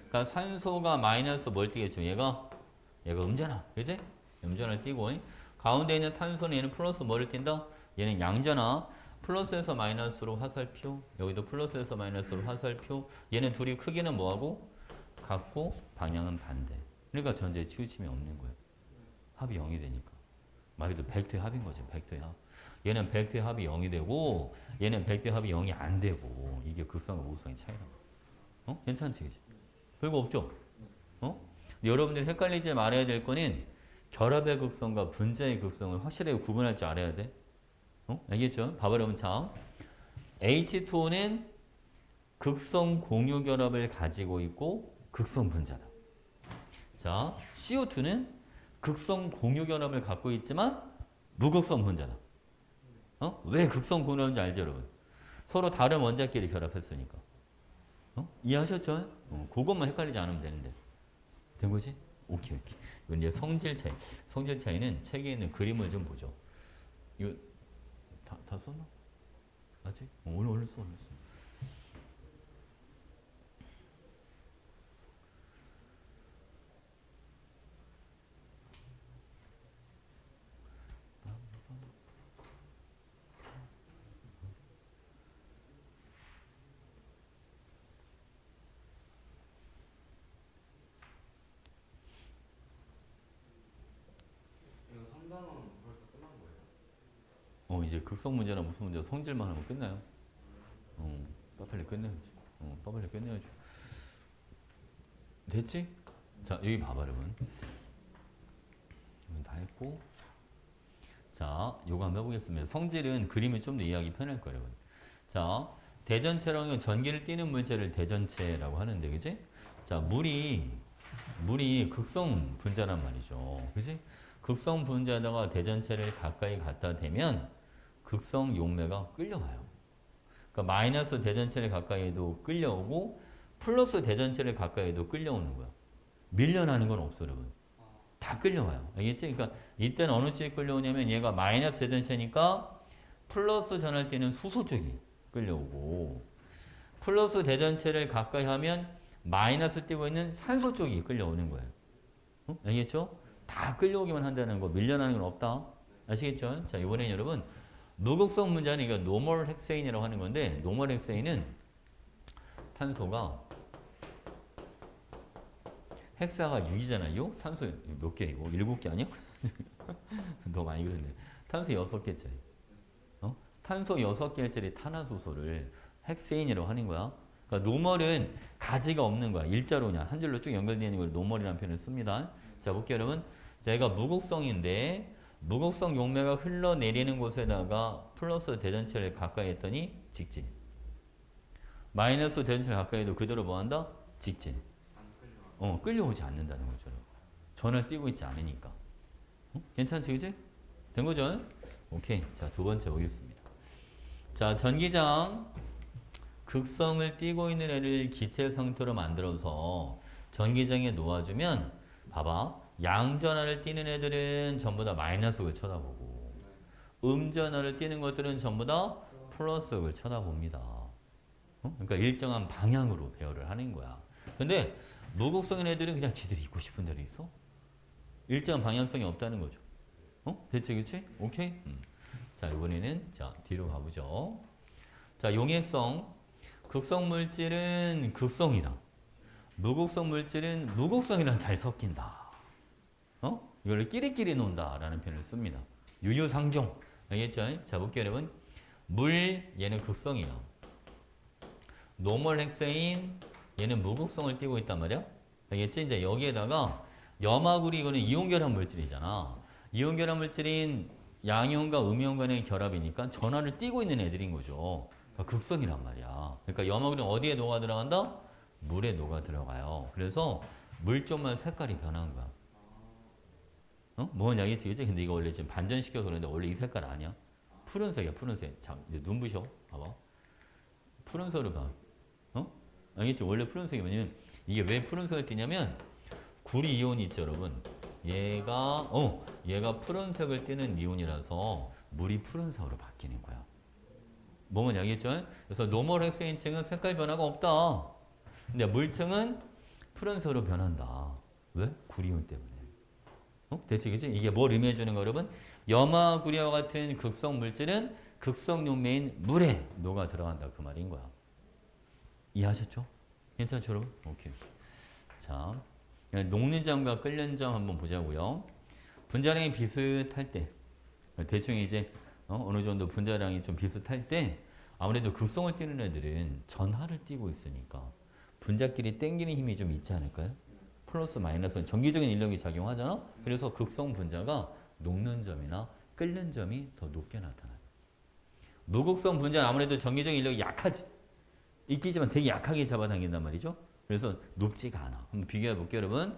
[SPEAKER 1] 그러니까 산소가 마이너스 뭘 띄겠죠? 얘가 음전화. 그지? 음전화를 띄고, 가운데 있는 탄소는 얘는 플러스 뭐를 띈다? 얘는 양전화. 플러스에서 마이너스로 화살표. 여기도 플러스에서 마이너스로 화살표. 얘는 둘이 크기는 뭐하고? 같고, 방향은 반대. 그러니까 전제에 치우침이 없는 거예요. 합이 0이 되니까. 말 그대로 벡터의 합인 거죠. 벡터의 합. 얘는 벡터의 합이 0이 되고, 얘는 벡터의 합이 0이 안 되고, 이게 극성과 무극성의 차이라고. 어? 괜찮지, 그지? 별거 없죠? 어? 여러분들이 헷갈리지 말아야 될 거는 결합의 극성과 분자의 극성을 확실하게 구분할 줄 알아야 돼. 어? 알겠죠? 봐봐, 여러분. 자, H2O는 극성 공유 결합을 가지고 있고 극성 분자다. 자, CO2는 극성 공유 결합을 갖고 있지만 무극성 분자다. 어? 왜 극성 공유인지 알죠, 여러분? 서로 다른 원자끼리 결합했으니까. 어? 이해하셨죠? 그것만 헷갈리지 않으면 되는데. 된 거지? 오케이. 이건 이제 성질 차이. 성질 차이는 책에 있는 그림을 좀 보죠. 이거 다 썼나? 아직? 오늘 써.
[SPEAKER 2] 이거 3단원 벌써 끝난 거예요?
[SPEAKER 1] 이제 극성 문제나 무슨 문제 성질만 하면 끝나요. 빨리 끝내야지. 빨리 끝내야지. 됐지? 자, 여기 봐봐, 여러분. 이건 다 했고. 자, 요거 한번 해보겠습니다. 성질은 그림이 좀 더 이해하기 편할 거예요, 여러분. 자, 대전체라는 전기를 띠는 물체를 대전체라고 하는데, 그지? 자, 물이 극성 분자란 말이죠. 그지? 극성 분자에다가 대전체를 가까이 갖다 대면 극성 용매가 끌려와요. 그러니까 마이너스 대전체를 가까이도 끌려오고 플러스 대전체를 가까이도 끌려오는 거야. 밀려나는 건 없어, 여러분. 다 끌려와요. 알겠지? 그러니까 이때는 어느 쪽이 끌려오냐면 얘가 마이너스 대전체니까 플러스 전할 때는 수소 쪽이 끌려오고 플러스 대전체를 가까이 하면 마이너스 띄고 있는 산소 쪽이 끌려오는 거예요. 알겠죠? 다 끌려오기만 한다는 거, 밀려나는 건 없다. 아시겠죠? 자, 이번엔 여러분 무극성 문자는 이거 노멀 헥세인이라고 하는 건데 노멀 헥세인은 탄소가 헥사가 6이잖아요. 탄소 몇 개이고? 7개 아니야? 너무 많이 그랬네. 탄소 6개짜리. 탄소 6개짜리 탄화수소를 헥세인이라고 하는 거야. 그러니까 노멀은 가지가 없는 거야. 일자로 그냥 한 줄로 쭉 연결되어 있는 걸 노멀이라는 표현을 씁니다. 자, 볼게요, 여러분. 자, 얘가 무극성인데 무극성 용매가 흘러내리는 곳에다가 플러스 대전체를 가까이 했더니 직진. 마이너스 대전체를 가까이 해도 그대로 뭐한다? 직진.
[SPEAKER 2] 안 끌려와요.
[SPEAKER 1] 끌려오지 않는다는 거죠. 전을 띄고 있지 않으니까. 괜찮지, 그지? 된 거죠? 오케이. 자, 두 번째 보겠습니다. 자, 전기장 극성을 띄고 있는 애를 기체 상태로 만들어서 전기장에 놓아주면 봐봐. 양전하를 띄는 애들은 전부 다 마이너스를 쳐다보고 음전하를 띄는 것들은 전부 다 플러스를 쳐다봅니다. 그러니까 일정한 방향으로 배열을 하는 거야. 근데 무극성인 애들은 그냥 지들이 있고 싶은 대로 있어. 일정한 방향성이 없다는 거죠. 대체 그치? 오케이? 자, 이번에는 자 뒤로 가보죠. 자, 용해성. 극성 물질은 극성이랑 무극성 물질은 무극성이랑 잘 섞인다. 이걸 끼리끼리 논다라는 표현을 씁니다. 유유상종. 알겠죠? 자, 볼게요, 여러분. 물, 얘는 극성이야. 노멀 헥세인, 얘는 무극성을 띠고 있단 말이야. 알겠지? 이제 여기에다가 염화구리, 이거는 이온결합 물질이잖아. 이온결합 물질인 양이온과 음이온 간의 결합이니까 전하를 띠고 있는 애들인 거죠. 그러니까 극성이란 말이야. 그러니까 염화구리는 어디에 녹아 들어간다? 물에 녹아 들어가요. 그래서 물 쪽만 색깔이 변한 거야. 뭔 양이지, 그치? 근데 이거 원래 지금 반전시켜서 그러는데 원래 이 색깔 아니야. 푸른색이야, 푸른색. 자, 이제 눈부셔. 봐봐. 푸른색으로 봐. 어? 알겠지? 원래 푸른색이 뭐냐면, 이게 왜 푸른색을 띠냐면, 구리 이온이 있죠, 여러분. 얘가 푸른색을 띠는 이온이라서 물이 푸른색으로 바뀌는 거야. 뭐면 알겠죠? 그래서 노멀 헥스인층은 색깔 변화가 없다. 근데 물층은 푸른색으로 변한다. 왜? 구리온 때문에. 대체 그지? 이게 뭘 의미해주는 거 여러분? 염화구리와 같은 극성 물질은 극성 용매인 물에 녹아 들어간다 그 말인 거야. 이해하셨죠? 괜찮죠 여러분? 오케이. 자, 녹는 점과 끓는 점 한번 보자고요. 분자량이 비슷할 때 대충 이제 어느 정도 분자량이 좀 비슷할 때 아무래도 극성을 띠는 애들은 전하를 띠고 있으니까 분자끼리 땡기는 힘이 좀 있지 않을까요? 플러스 마이너스는 전기적인 인력이 작용하잖아. 그래서 극성 분자가 녹는 점이나 끓는 점이 더 높게 나타나요. 무극성 분자는 아무래도 전기적인 인력이 약하지. 있기지만 되게 약하게 잡아당긴단 말이죠. 그래서 높지가 않아. 한번 비교해 볼게요, 여러분.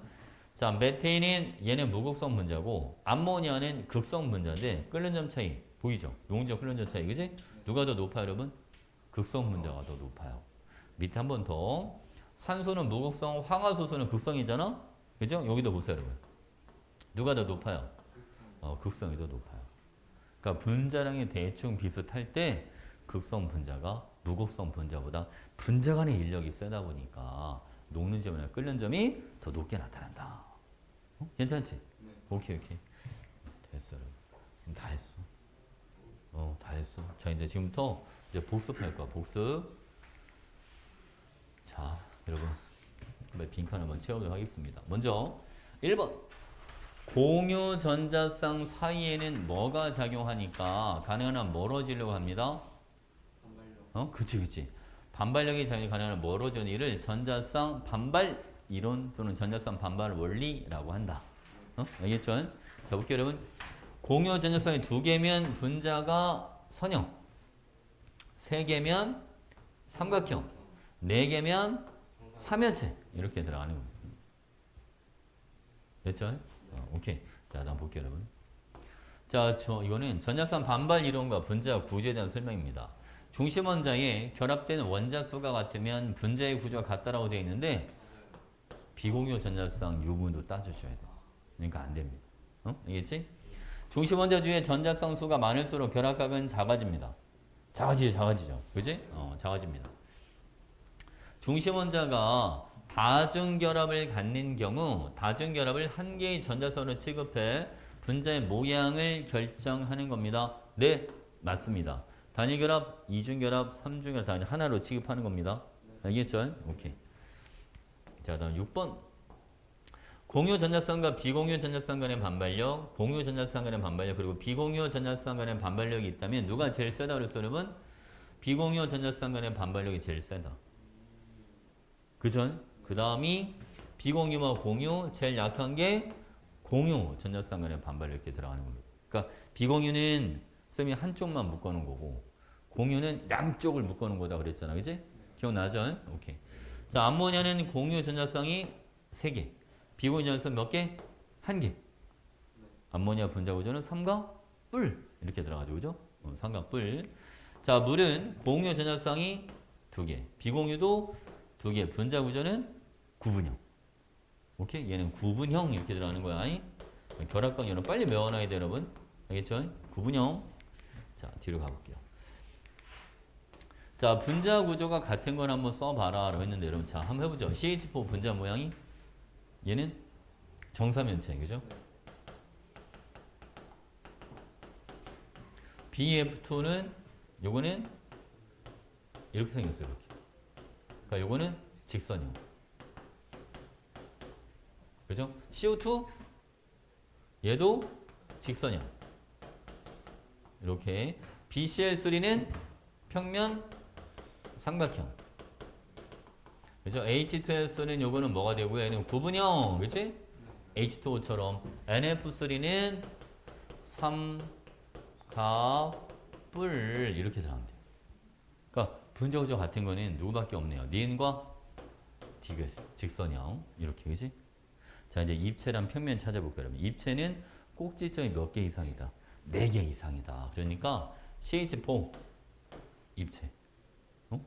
[SPEAKER 1] 자, 메테인은 얘는 무극성 분자고 암모니아는 극성 분자인데 끓는 점 차이 보이죠? 녹는 점, 끓는 점 차이, 그지? 누가 더 높아요, 여러분? 극성 분자가 더 높아요. 밑에 한 번 더. 산소는 무극성, 황화수소는 극성이잖아? 그죠? 여기도 보세요, 여러분. 누가 더 높아요? 극성이 더 높아요. 그러니까 분자량이 대충 비슷할 때 극성 분자가 무극성 분자보다 분자 간의 인력이 세다 보니까 녹는 점이나 끓는 점이 더 높게 나타난다. 괜찮지?
[SPEAKER 2] 네.
[SPEAKER 1] 오케이. 됐어, 여러분. 다 했어. 다 했어. 자, 이제 지금부터 이제 복습할 거야, 복습. 자, 여러분. 빈칸 한번 채우도록 하겠습니다. 먼저 1번. 공유 전자쌍 사이에는 뭐가 작용하니까 가능한 한 멀어지려고 합니다.
[SPEAKER 2] 반발력.
[SPEAKER 1] 그치. 반발력이 작용이 가능한 한 멀어지는 일을 전자쌍 반발 이론 또는 전자쌍 반발 원리라고 한다. 알겠죠? 자, 볼게요, 여러분. 공유 전자쌍이 2개면 분자가 선형, 3개면 삼각형, 4개면 삼연체 이렇게 들어가는 겁니다. 됐죠? 오케이. 자, 다음 볼게요, 여러분. 자, 이거는 전자쌍 반발 이론과 분자 구조에 대한 설명입니다. 중심 원자에 결합된 원자 수가 같으면 분자의 구조가 같다라고 되어 있는데 비공유 전자쌍 유무도 따져줘야 돼. 그러니까 안 됩니다. 알겠지? 중심 원자 중에 전자쌍 수가 많을수록 결합각은 작아집니다. 작아지죠. 그지? 작아집니다. 중심 원자가 다중결합을 갖는 경우 다중결합을 한 개의 전자선으로 취급해 분자의 모양을 결정하는 겁니다. 네, 맞습니다. 단위결합, 이중결합, 삼중결합 단위 하나로 취급하는 겁니다. 알겠죠? 오케이. 자, 다음 6번. 공유 전자쌍과 비공유 전자쌍 간의 반발력, 공유 전자쌍 간의 반발력, 그리고 비공유 전자쌍 간의 반발력이 있다면 누가 제일 세다 그랬어요, 여러분? 비공유 전자쌍 간의 반발력이 제일 세다. 그죠? 그 다음이 비공유와 공유, 제일 약한 게 공유 전자쌍 간의 반발력 이렇게 들어가는 겁니다. 그러니까 비공유는 쌤이 한쪽만 묶어놓은 거고 공유는 양쪽을 묶어놓은 거다 그랬잖아. 그지? 기억나죠? 오케이. 자, 암모니아는 공유 전자쌍이 3개. 비공유 전자쌍 몇 개? 1개. 암모니아 분자 구조는 삼각 뿔 이렇게 들어가죠. 그죠? 삼각 뿔. 자, 물은 공유 전자쌍이 2개. 비공유도 2개. 분자 구조는 구분형. 오케이? 얘는 구분형 이렇게 들어가는 거야. 결합각 이런 빨리 외워놔야 돼, 여러분. 알겠죠? 구분형. 자, 뒤로 가볼게요. 자, 분자 구조가 같은 걸 한번 써봐라 라고 했는데 여러분 자, 한번 해보죠. CH4 분자 모양이 얘는 정사면체, 그죠? BF2는 요거는 이렇게 생겼어요, 이렇게. 그러니까 요거는 직선형. 그죠? CO2 얘도 직선형. 이렇게 BCl3는 평면 삼각형. 그죠? H2S는 요거는 뭐가 되고요? 얘는 구분형. 그치? H2O처럼 NF3는 삼각뿔 이렇게 들어갑니다. 그러니까 분자 구조 같은 거는 누구밖에 없네요. 니은과 디귿, 직선형. 이렇게, 그지? 자, 이제 입체랑 평면 찾아볼게요, 여러분. 입체는 꼭지점이 몇 개 이상이다? 4개 이상이다. 그러니까 CH4 입체.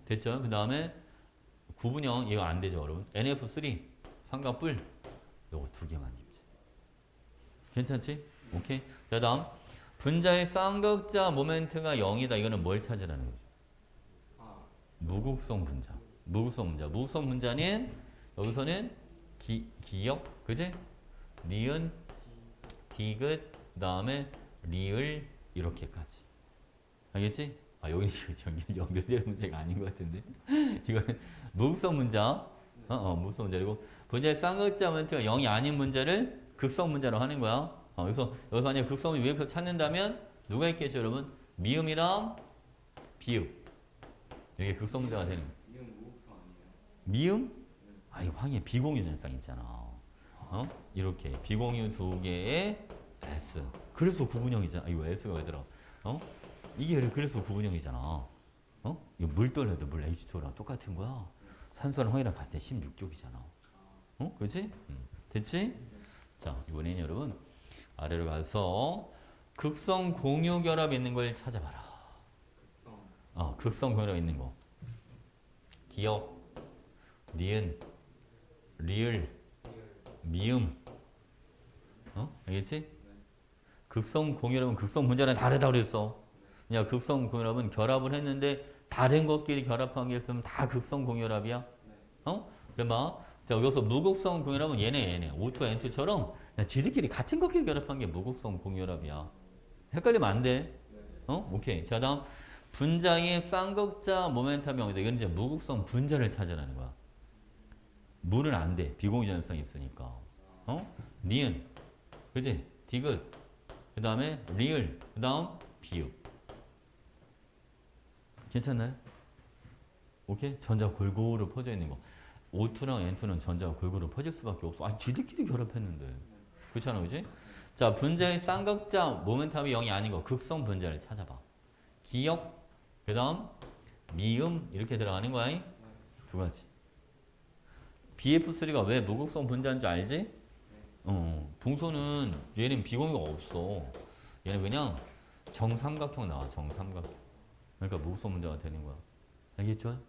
[SPEAKER 1] 됐죠? 그 다음에 구분형 이거 안 되죠, 여러분. NF3 삼각뿔 요거 두 개만 입체. 괜찮지? 오케이. 자, 다음 분자의 쌍극자 모멘트가 0이다. 이거는 뭘 찾으라는 거죠? 무극성 분자. 무극성 분자는 여기서는 기역, 그지? 니은, 디귿, 그 다음에 리을 이렇게까지. 알겠지? 여기 연결되는 문제가 아닌 것 같은데. 이거는 무극성 문자. 무극성 문자리고 분자의 쌍극자 모멘트가 0이 아닌 문자를 극성 문자로 하는 거야. 여기서 만약에 극성을 위에서 찾는다면 누가 있겠죠, 여러분? 미음이랑 비읍. 이게 극성 문자가 되는 거야.
[SPEAKER 2] 미음 무극성 아니에요?
[SPEAKER 1] 미음? 이거 황해 비공유 전쌍 있잖아. 이렇게 비공유 두 개의 S. 그래서 구분형이잖아. 이거 S가 왜 들어? 이게 그래서 구분형이잖아. 이거 물 떨려도 물 H2랑 똑같은 거야. 산소랑 황이랑 같아. 16족이잖아. 그렇지? 됐지? 자, 이번엔 여러분 아래로 가서 극성 공유 결합 있는 걸 찾아봐라. 극성 결합 있는 거. 기역, 니은, 리을, 미음. 알겠지? 극성 공유랍은 극성 분자랑 다르다 그랬어. 그냥 극성 공유랍은 결합을 했는데 다른 것끼리 결합한 게 있으면 다 극성 공유랍이야. 그래 봐. 자, 여기서 무극성 공유랍은 얘네 O2, N2처럼 그냥 지들끼리 같은 것끼리 결합한 게 무극성 공유랍이야. 헷갈리면 안 돼. 오케이. 자, 다음 분자의 쌍극자 모멘텀이 0이다. 이건 이제 무극성 분자를 찾으라는 거야. 물은 안 돼. 비공유전성이 있으니까. 니은, 그지? 디귿, 그 다음에 리을, 그 다음 비읍. 괜찮나요? 오케이? 전자 골고루 퍼져 있는 거. O2랑 N2는 전자가 골고루 퍼질 수밖에 없어. 지들끼리 결합했는데. 그렇잖아, 그지? 자, 분자의 쌍극자 모멘텀이 0이 아닌 거. 극성 분자를 찾아봐. 기역, 그 다음 미음 이렇게 들어가는 거야. 두 가지. BF3가 왜 무극성 분자인 줄 알지? 붕소는 얘는 비공유가 없어. 얘는 그냥 정삼각형 나와. 정삼각형. 그러니까 무극성 분자가 되는 거야. 알겠죠?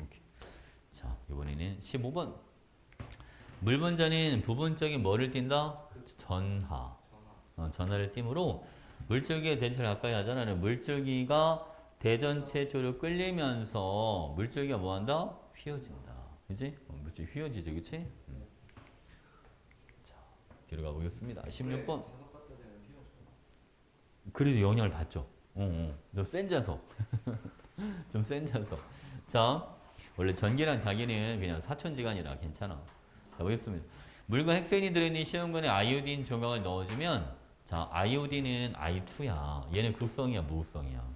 [SPEAKER 1] 오케이. 자, 이번에는 15번. 물 분자는 부분적인 뭐를 띈다? 전하. 전하를 띠므로 물줄기의 대체를 가까이 하잖아. 물줄기가 대전체조로 끌리면서 물줄기가 뭐한다? 휘어진다. 그치? 물줄기 휘어지죠. 그치? 자, 뒤로 가보겠습니다. 16번. 그래도 영향을 받죠. 좀 센 자석. 좀 센 자석. 자, 원래 전기랑 자기는 그냥 사촌지간이라 괜찮아. 자, 보겠습니다. 물과 핵센이 들어있는 시험관에 아이오딘 조각을 넣어주면 자, 아이오딘은 I2야. 얘는 극성이야, 무극성이야?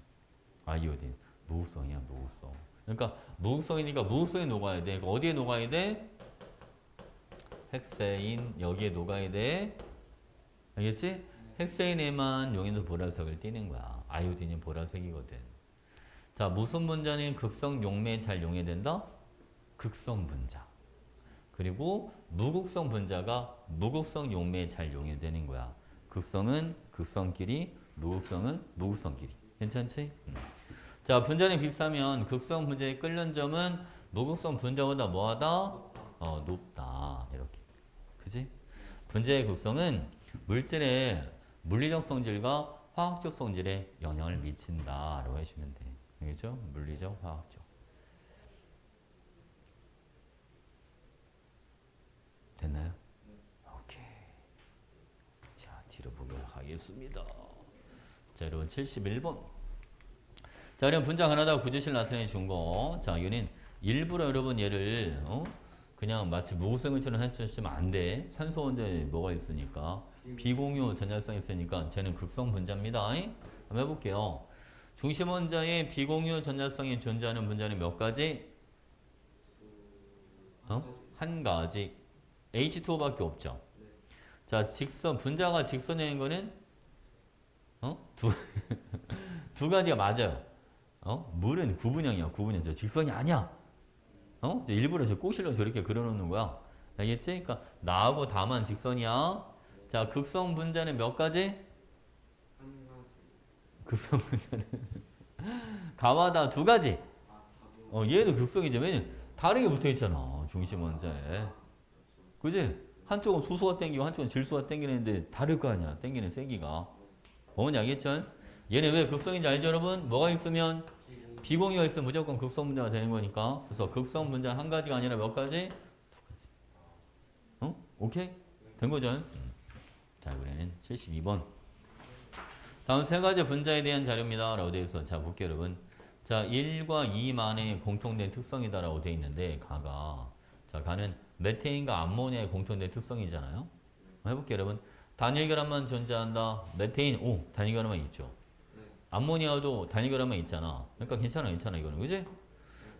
[SPEAKER 1] 아이오딘. 무극성이야, 무극성. 그러니까 무극성이니까 무극성에 녹아야 돼. 그러니까 어디에 녹아야 돼? 핵세인 여기에 녹아야 돼. 알겠지? 핵세인에만 용해서 보라색을 띠는 거야. 아이오딘이 보라색이거든. 자, 무슨 분자는 극성 용매에 잘 용해된다? 극성 분자. 그리고 무극성 분자가 무극성 용매에 잘 용해되는 거야. 극성은 극성끼리, 무극성은 무극성끼리. 괜찮지? 자, 분자는 비슷하면 극성 분자의 끓는 점은 무극성 분자보다 뭐하다? 높다. 이렇게. 그지? 분자의 극성은 물질의 물리적 성질과 화학적 성질에 영향을 미친다라고 해주면 돼. 알겠죠? 물리적, 화학적. 됐나요? 오케이. 자, 뒤로 보도록 하겠습니다. 자, 여러분 71번. 자, 그럼 분자 하나다 구조실 나타내 준 거. 자, 이거는 일부러 여러분 얘를 그냥 마치 무극성처럼 해주시면 안 돼. 산소 원자에 뭐가 있으니까. 비공유 전자성이 있으니까 쟤는 극성 분자입니다. 한번 해볼게요. 중심 원자에 비공유 전자성이 존재하는 분자는 몇 가지? 한 가지. H2O밖에 없죠. 자, 직선 분자가 직선형인 거는 두 가지가 맞아요. 물은 구분형이야. 구분형. 저 직선이 아니야. 일부러 저 꼬실로 저렇게 그려놓는 거야. 알겠지? 그러니까 나하고 다만 직선이야. 자, 극성 분자는 몇 가지? 극성 분자는 가마다 두 가지. 얘도 극성이지. 왜냐면 다르게 붙어 있잖아. 중심 원자에. 그지? 한쪽은 수소가 땡기고 한쪽은 질소가 땡기는데 다를 거 아니야. 땡기는 세기가. 뭔지 알겠죠? 얘는 왜 극성인지 알죠, 여러분? 뭐가 있으면 비공유가 있으면 무조건 극성 분자가 되는 거니까. 그래서 극성 분자 한 가지가 아니라 몇 가지? 두 가지. 오케이? 된 거죠? 자, 우리는 72번. 다음 세 가지 분자에 대한 자료입니다. 라고 되어 있어. 자, 볼게요, 여러분. 자, 1과 2만의 공통된 특성이다. 라고 되어 있는데, 자, 가는 메테인과 암모니아의 공통된 특성이잖아요. 해볼게요, 여러분. 단일결합만 존재한다. 메테인, 단일결합만 있죠. 암모니아도 단일결합만 있잖아. 그러니까 괜찮아, 이거는. 그지?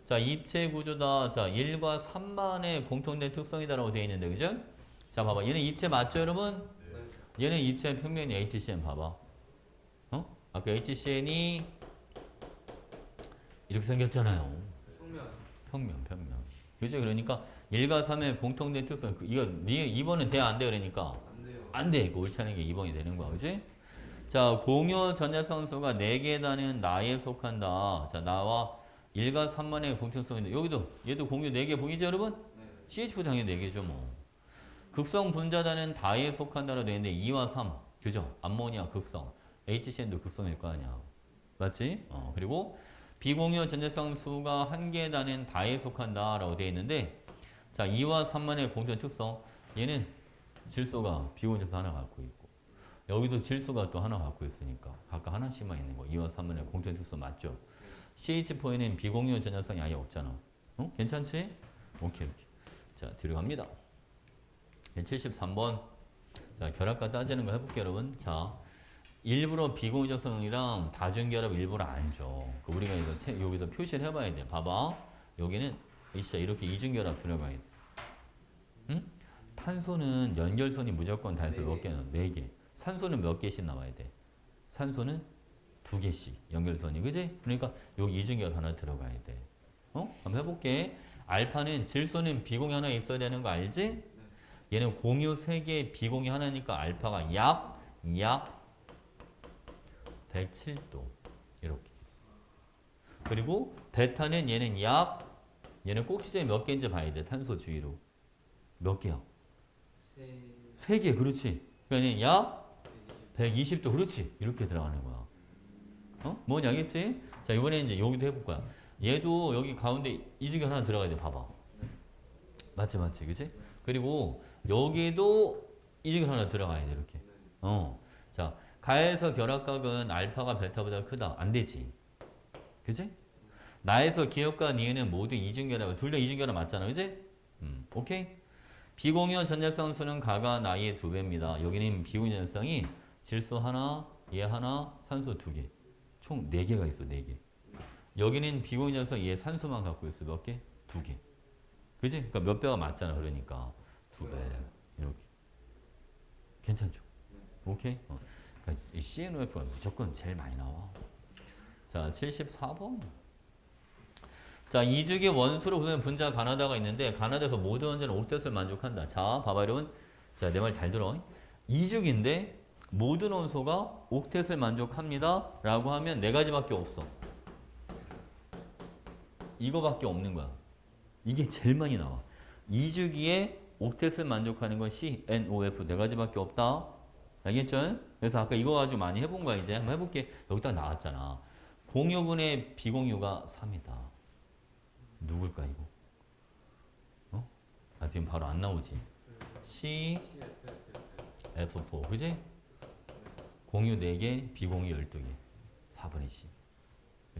[SPEAKER 1] 자, 입체 구조다. 자, 1과 3만의 공통된 특성이다라고 되어 있는데, 그죠? 자, 봐봐. 얘는 입체 맞죠, 여러분? 얘는 입체 평면이 HCN 봐봐. 아까 HCN이 이렇게 생겼잖아요. 평면. 그죠? 그러니까 1과 3의 공통된 특성. 이거 2번은 돼, 안 돼? 그러니까. 안 돼. 이거 옳지 않은 게 2번이 되는 거야. 그지? 자, 공유 전자성수가 4개 단위는 나에 속한다. 자, 나와 1과 3만의 공통성인데 여기도 얘도 공유 4개 보이죠, 여러분? CH4 당연히 4개죠, 뭐. 극성 분자단은 다에 속한다로 되어 있는데 2와 3. 그죠? 암모니아 극성. HCN도 극성일 거 아니야. 맞지? 그리고 비공유 전자성수가 1개 단위는 다에 속한다라고 되어 있는데 자, 2와 3만의 공통 특성. 얘는 질소가 비공유에서 하나 갖고 있고 여기도 질소가 또 하나 갖고 있으니까 각각 하나씩만 있는 거. 2와 3만의 공통 특성 맞죠? CH4에는 비공유 전자성이 아예 없잖아. 괜찮지? 오케이. 자, 뒤로 갑니다. 73번. 자, 결합과 따지는 거 해볼게요, 여러분. 자, 일부러 비공유성이랑 다중결합 일부러 안 줘. 우리가 이거 여기다 표시를 해봐야 돼. 봐봐. 여기는 이렇게 이중결합 들어가야 돼. 응? 탄소는 연결선이 무조건 단수 몇 개나? 4개. 산소는 몇 개씩 나와야 돼? 산소는 2개씩 연결선이. 그지? 그러니까 여기 이중결합 하나 들어가야 돼. 한번 해볼게. 알파는 질소는 비공유 하나 있어야 되는 거 알지? 얘는 공유 3개, 비공유 하나니까 알파가 약 107도. 이렇게. 그리고 베타는 얘는 꼭 지점이 몇 개인지 봐야 돼. 탄소 주위로. 몇 개야? 3개. 그렇지. 그러니까 약 120도. 그렇지. 이렇게 들어가는 거야. 뭔지 알겠지? 자, 이번에 이제 여기도 해볼 거야. 얘도 여기 가운데 이중에 하나 들어가야 돼. 봐봐. 맞지? 그치? 그리고 여기도 이중에 하나 들어가야 돼. 이렇게. 자, 가에서 결합각은 알파가 베타보다 크다. 안 되지. 그치? 나에서 기억과 니은은 모두 이중결합. 둘 다 이중결합 맞잖아. 그치? 오케이? 비공유 전자성수는 가가 나의 2배입니다. 여기는 비공유 전자성이 질소 하나, 얘 하나, 산소 2개. 총 4개가 있어. 4개. 여기는 비공유 전자성 얘 산소만 갖고 있어. 몇 개? 2개. 그치? 그러니까 몇 배가 맞잖아. 그러니까 2배. 이렇게. 괜찮죠? 오케이? 그러니까 이 CNOF가 무조건 제일 많이 나와. 자, 74번. 자, 이주기 원수로 구성된 분자 가나다가 있는데 가나다에서 모든 원자는 옥텟을 만족한다. 자, 봐봐 여러분. 자, 내 말 잘 들어. 이주기인데 모든 원소가 옥텟을 만족합니다. 라고 하면 4가지밖에 없어. 이거밖에 없는 거야. 이게 제일 많이 나와. 이주기에 옥텟을 만족하는 건 CNOF 4가지밖에 없다. 알겠죠? 그래서 아까 이거 가지고 많이 해본 거야. 이제 한번 해볼게. 여기 딱 나왔잖아. 공유분의 비공유가 3이다. 누굴까 이거? 지금 바로 안 나오지. CF4 그지? 공유 4개, 비공유 12개. 4분의 C.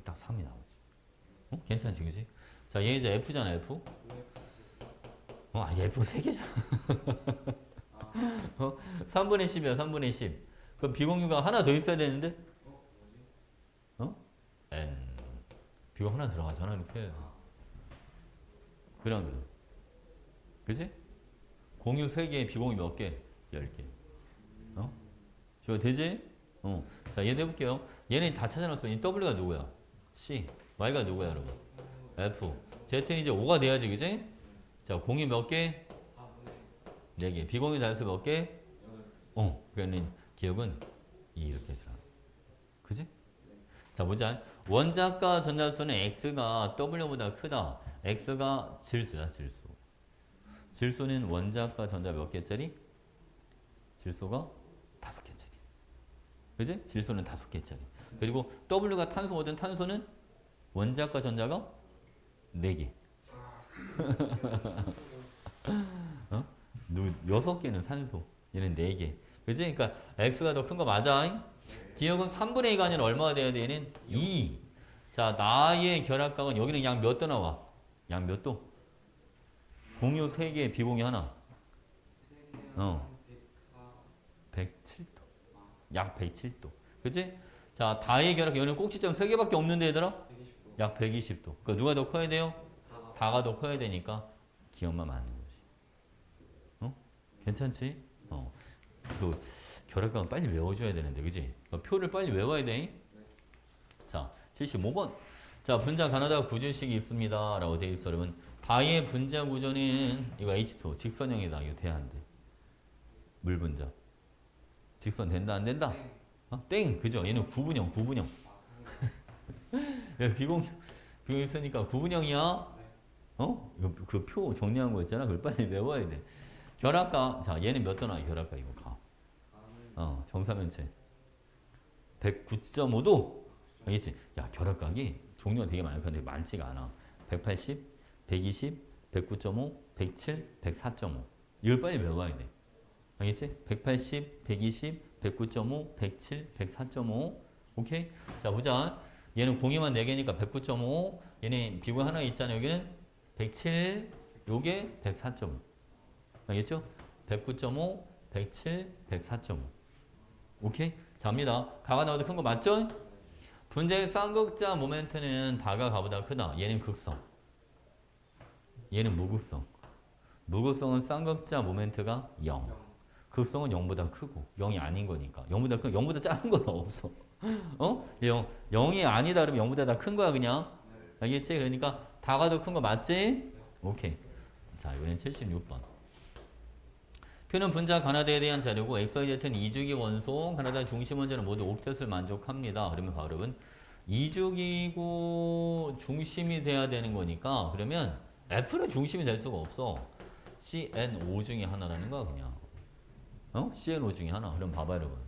[SPEAKER 1] 딱 3이 나오지. 괜찮지 그지? 자, 얘 이제 F잖아 F. F 3개잖아. 3분의 10이야 3분의 10. 그럼 비공유가 하나 더 있어야 되는데? N. 비공 하나 들어가잖아 이렇게. 그럼 그지? 공유 3개, 비공유 몇 개? 10개. 좋아, 되지? 자, 얘도 해볼게요. 얘는 다 찾아놨어. 이 W가 누구야? C. Y가 누구야, 여러분? F. Z는 이제 5가 돼야지, 그지? 자, 공유 몇 개? 4개. 비공유 단수 몇 개? 그러니까 기억은 2 이렇게 들어. 그지? 자, 보자. 원자과 전자수는 X가 W보다 크다. X가 질소야, 질소. 질소는 원자과 전자 몇 개짜리? 질소가 5개짜리. 그지? 질소는 5개짜리. 그리고 W가 탄소거든. 탄소는 원자과 전자가 4개. 6개는 산소. 얘는 4개. 그지? 그러니까 X가 더 큰 거 맞아. 기억은 3분의 2가 아니라 얼마가 돼야 돼? 얘는 2. 자, 나의 결합각은 여기는 약 몇 도 나와? 약 몇 도? 공유 3개, 비공유 하나. 107도. 약 107도. 그치? 자, 다의 결합, 여기는 꼭지점 3개밖에 없는데 얘들아? 약 120도. 그 누가 더 커야 돼요? 다가 더 커야 되니까 기억만 맞는 거지. 괜찮지? 그 결합각은 빨리 외워줘야 되는데, 그지? 표를 빨리 외워야 돼. 자, 75번. 자, 분자 가나다 구조식이 있습니다. 라고 되어 있어. 여러분, 다의 분자 구조는 이거 H2, 직선형이다. 이거 돼야 안 돼. 물 분자. 직선 된다, 안 된다? 땡! 그죠? 얘는 구분형, 구분형. 비공 있으니까 구분형이야? 그 표 정리한 거 있잖아. 그걸 빨리 외워야 돼. 결합각. 자, 얘는 몇 도 나와? 결합각 이거 가. 정사면체 109.5도 알겠지? 야, 결합각이 종류가 되게 많을 건데 많지가 않아. 180, 120, 109.5, 107, 104.5 이걸 빨리 외워야 돼. 알겠지? 180, 120, 109.5, 107, 104.5 오케이? 자, 보자. 얘는 공이만 4개니까 109.5 얘는 비공 하나 있잖아. 여기는 107 요게 104.5 알겠죠? 109.5, 107, 104.5 오케이? 잡니다. 가가 나와도 큰 거 맞죠? 분자의 쌍극자 모멘트는 다가 가보다 크다. 얘는 극성. 얘는 무극성. 무극성은 쌍극자 모멘트가 0. 극성은 0보다 크고 0이 아닌 거니까. 0보다 큰 0보다 작은 건 없어. 0이 아니다 그러면 0보다 다 큰 거야 그냥. 알겠지? 그러니까 다가 더 큰 거 맞지? 오케이. 자, 이번엔 76번. 표는 분자 가나다에 대한 자료고 XYZ는 이주기 원소, 가나다 중심 원자는 모두 옥텟을 만족합니다. 그러면 바로 여러분 이주기고 중심이 돼야 되는 거니까 그러면 F는 중심이 될 수가 없어. CNO 중에 하나라는 거야 그냥. CNO 중에 하나. 그럼 봐봐 여러분.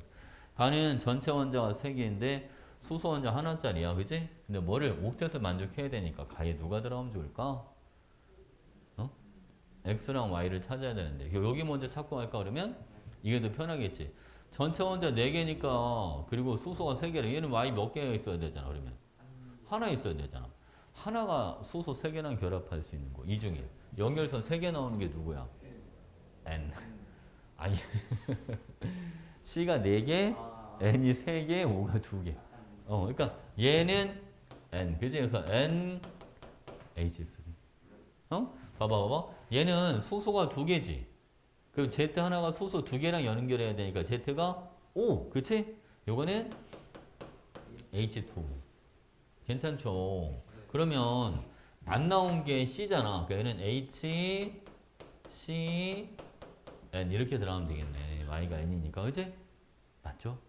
[SPEAKER 1] 가는 전체 원자가 3개인데 수소 원자 하나짜리야. 그지? 근데 뭐를 옥텟을 만족해야 되니까 가에 누가 들어가면 좋을까? X랑 Y를 찾아야 되는데 여기 먼저 찾고 갈까 그러면 이게 더 편하겠지. 전체 원자 4개니까 그리고 수소가 3개라 얘는 Y 몇 개가 있어야 되잖아. 그러면 하나 있어야 되잖아. 하나가 수소 3개랑 결합할 수 있는 거. 이 중에 연결선 3개 나오는 게 누구야? N. 아니 C가 4개, N이 3개, O가 2개. 그러니까 얘는 N. 그치? 그래서 N, H3. 봐봐. 얘는 수소가 2개지. 그리고 Z 하나가 수소 2개랑 연결해야 되니까 Z가 O. 그치? 요거는 H2. 괜찮죠? 그러면 안 나온 게 C잖아. 그러니까 얘는 H, C, N 이렇게 들어가면 되겠네. Y가 N이니까. 그치? 맞죠?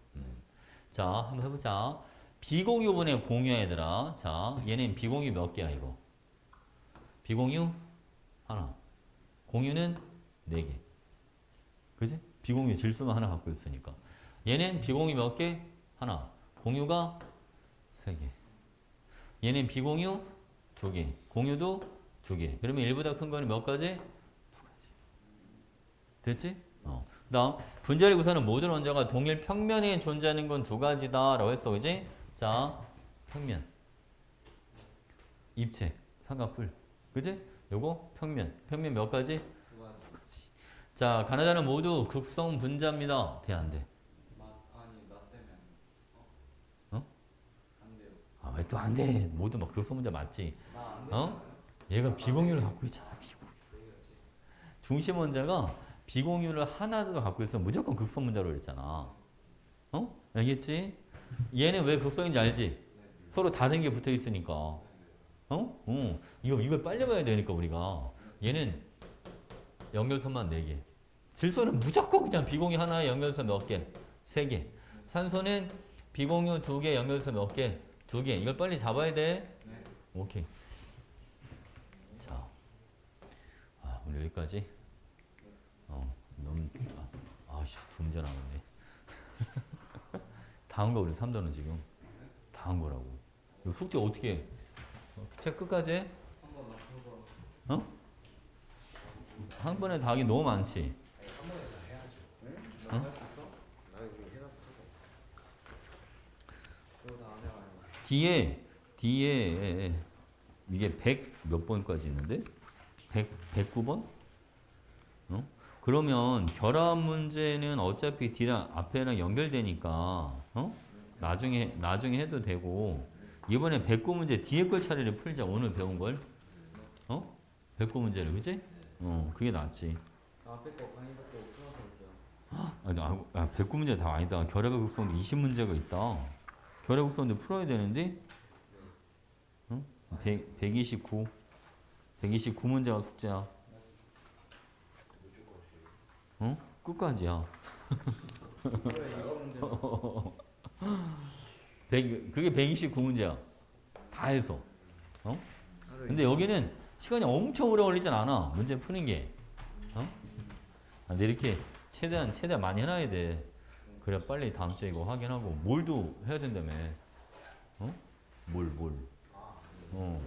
[SPEAKER 1] 자, 한번 해보자. 비공유분의 공유야 얘들아. 자, 얘는 비공유 몇 개야 이거? 비공유 하나. 공유는 4개. 그지? 비공유 질소만 하나 갖고 있으니까. 얘는 비공유 몇 개? 하나. 공유가 3개. 얘는 비공유 2개. 공유도 2개. 그러면 1보다 큰 거는 몇 가지? 2가지. 됐지? 그 다음 분자의 구성은 모든 원자가 동일 평면에 존재하는 건 2가지다 라고 했어. 그지? 자, 평면. 입체. 삼각뿔. 그지? 요거 평면. 평면 몇 가지? 2가지. 자, 가나다는 모두 극성 분자입니다. 돼, 안 돼?
[SPEAKER 2] 아니, 나 때문에 안 돼요.
[SPEAKER 1] 아, 왜 또 안 돼? 모두 막 극성 분자 맞지?
[SPEAKER 2] 나안 돼요.
[SPEAKER 1] 얘가 비공유를 갖고 있잖아. 비공유. 중심 원자가 비공유를 하나도 갖고 있으면 무조건 극성 분자로 그랬잖아. 알겠지? 얘는 왜 극성인지 알지? 서로 다른 게 붙어 있으니까. 이걸 빨리 봐야 되니까 우리가. 얘는 연결선만 4개. 질소는 무조건 그냥 비공유 하나에 연결선 몇 개? 3개. 산소는 비공유 2개, 연결선 몇 개? 두 개. 이걸 빨리 잡아야 돼.
[SPEAKER 2] 네.
[SPEAKER 1] 오케이. 자, 오늘 여기까지. 너무 아씨 두 문제 나왔네. 다 한 거 우리 3단원 지금 다 한 거라고. 이거 숙제 어떻게 해? 책 끝까지 해?
[SPEAKER 2] 한번 맞춰서.
[SPEAKER 1] 어? 한 번에 다 하기 너무 많지.
[SPEAKER 2] 아니, 한 번에 다 해야죠. 응?
[SPEAKER 1] 어?
[SPEAKER 2] 너 할 수 있어? 나 이거 해놔도 상관없어. 그거 다안 해봐요.
[SPEAKER 1] 뒤에 이게 100 몇 번까지 있는데? 109번? 어? 그러면 결합 문제는 어차피 뒤랑 앞에랑 연결되니까 어? 나중에 해도 되고 이번에 109문제 뒤에 걸 차례를 풀자. 오늘 배운 걸. 어? 109문제를 그지? 그게 낫지.
[SPEAKER 2] 앞에 거 강의밖에 풀어서 올게요.
[SPEAKER 1] 109문제 다 아니다. 결합의 극성도 20문제가 있다. 결합 극성도 풀어야 되는데 129문제가 숙제야. 어? 끝까지야.
[SPEAKER 2] 그래 이거 문제는
[SPEAKER 1] 그게 129문제야. 다 해서. 어? 근데 여기는 시간이 엄청 오래 걸리진 않아. 문제 푸는 게. 어? 근데 이렇게 최대한 많이 해놔야 돼. 그래 빨리 다음 주에 이거 확인하고 몰도 해야 된다며. 어? 몰. 어.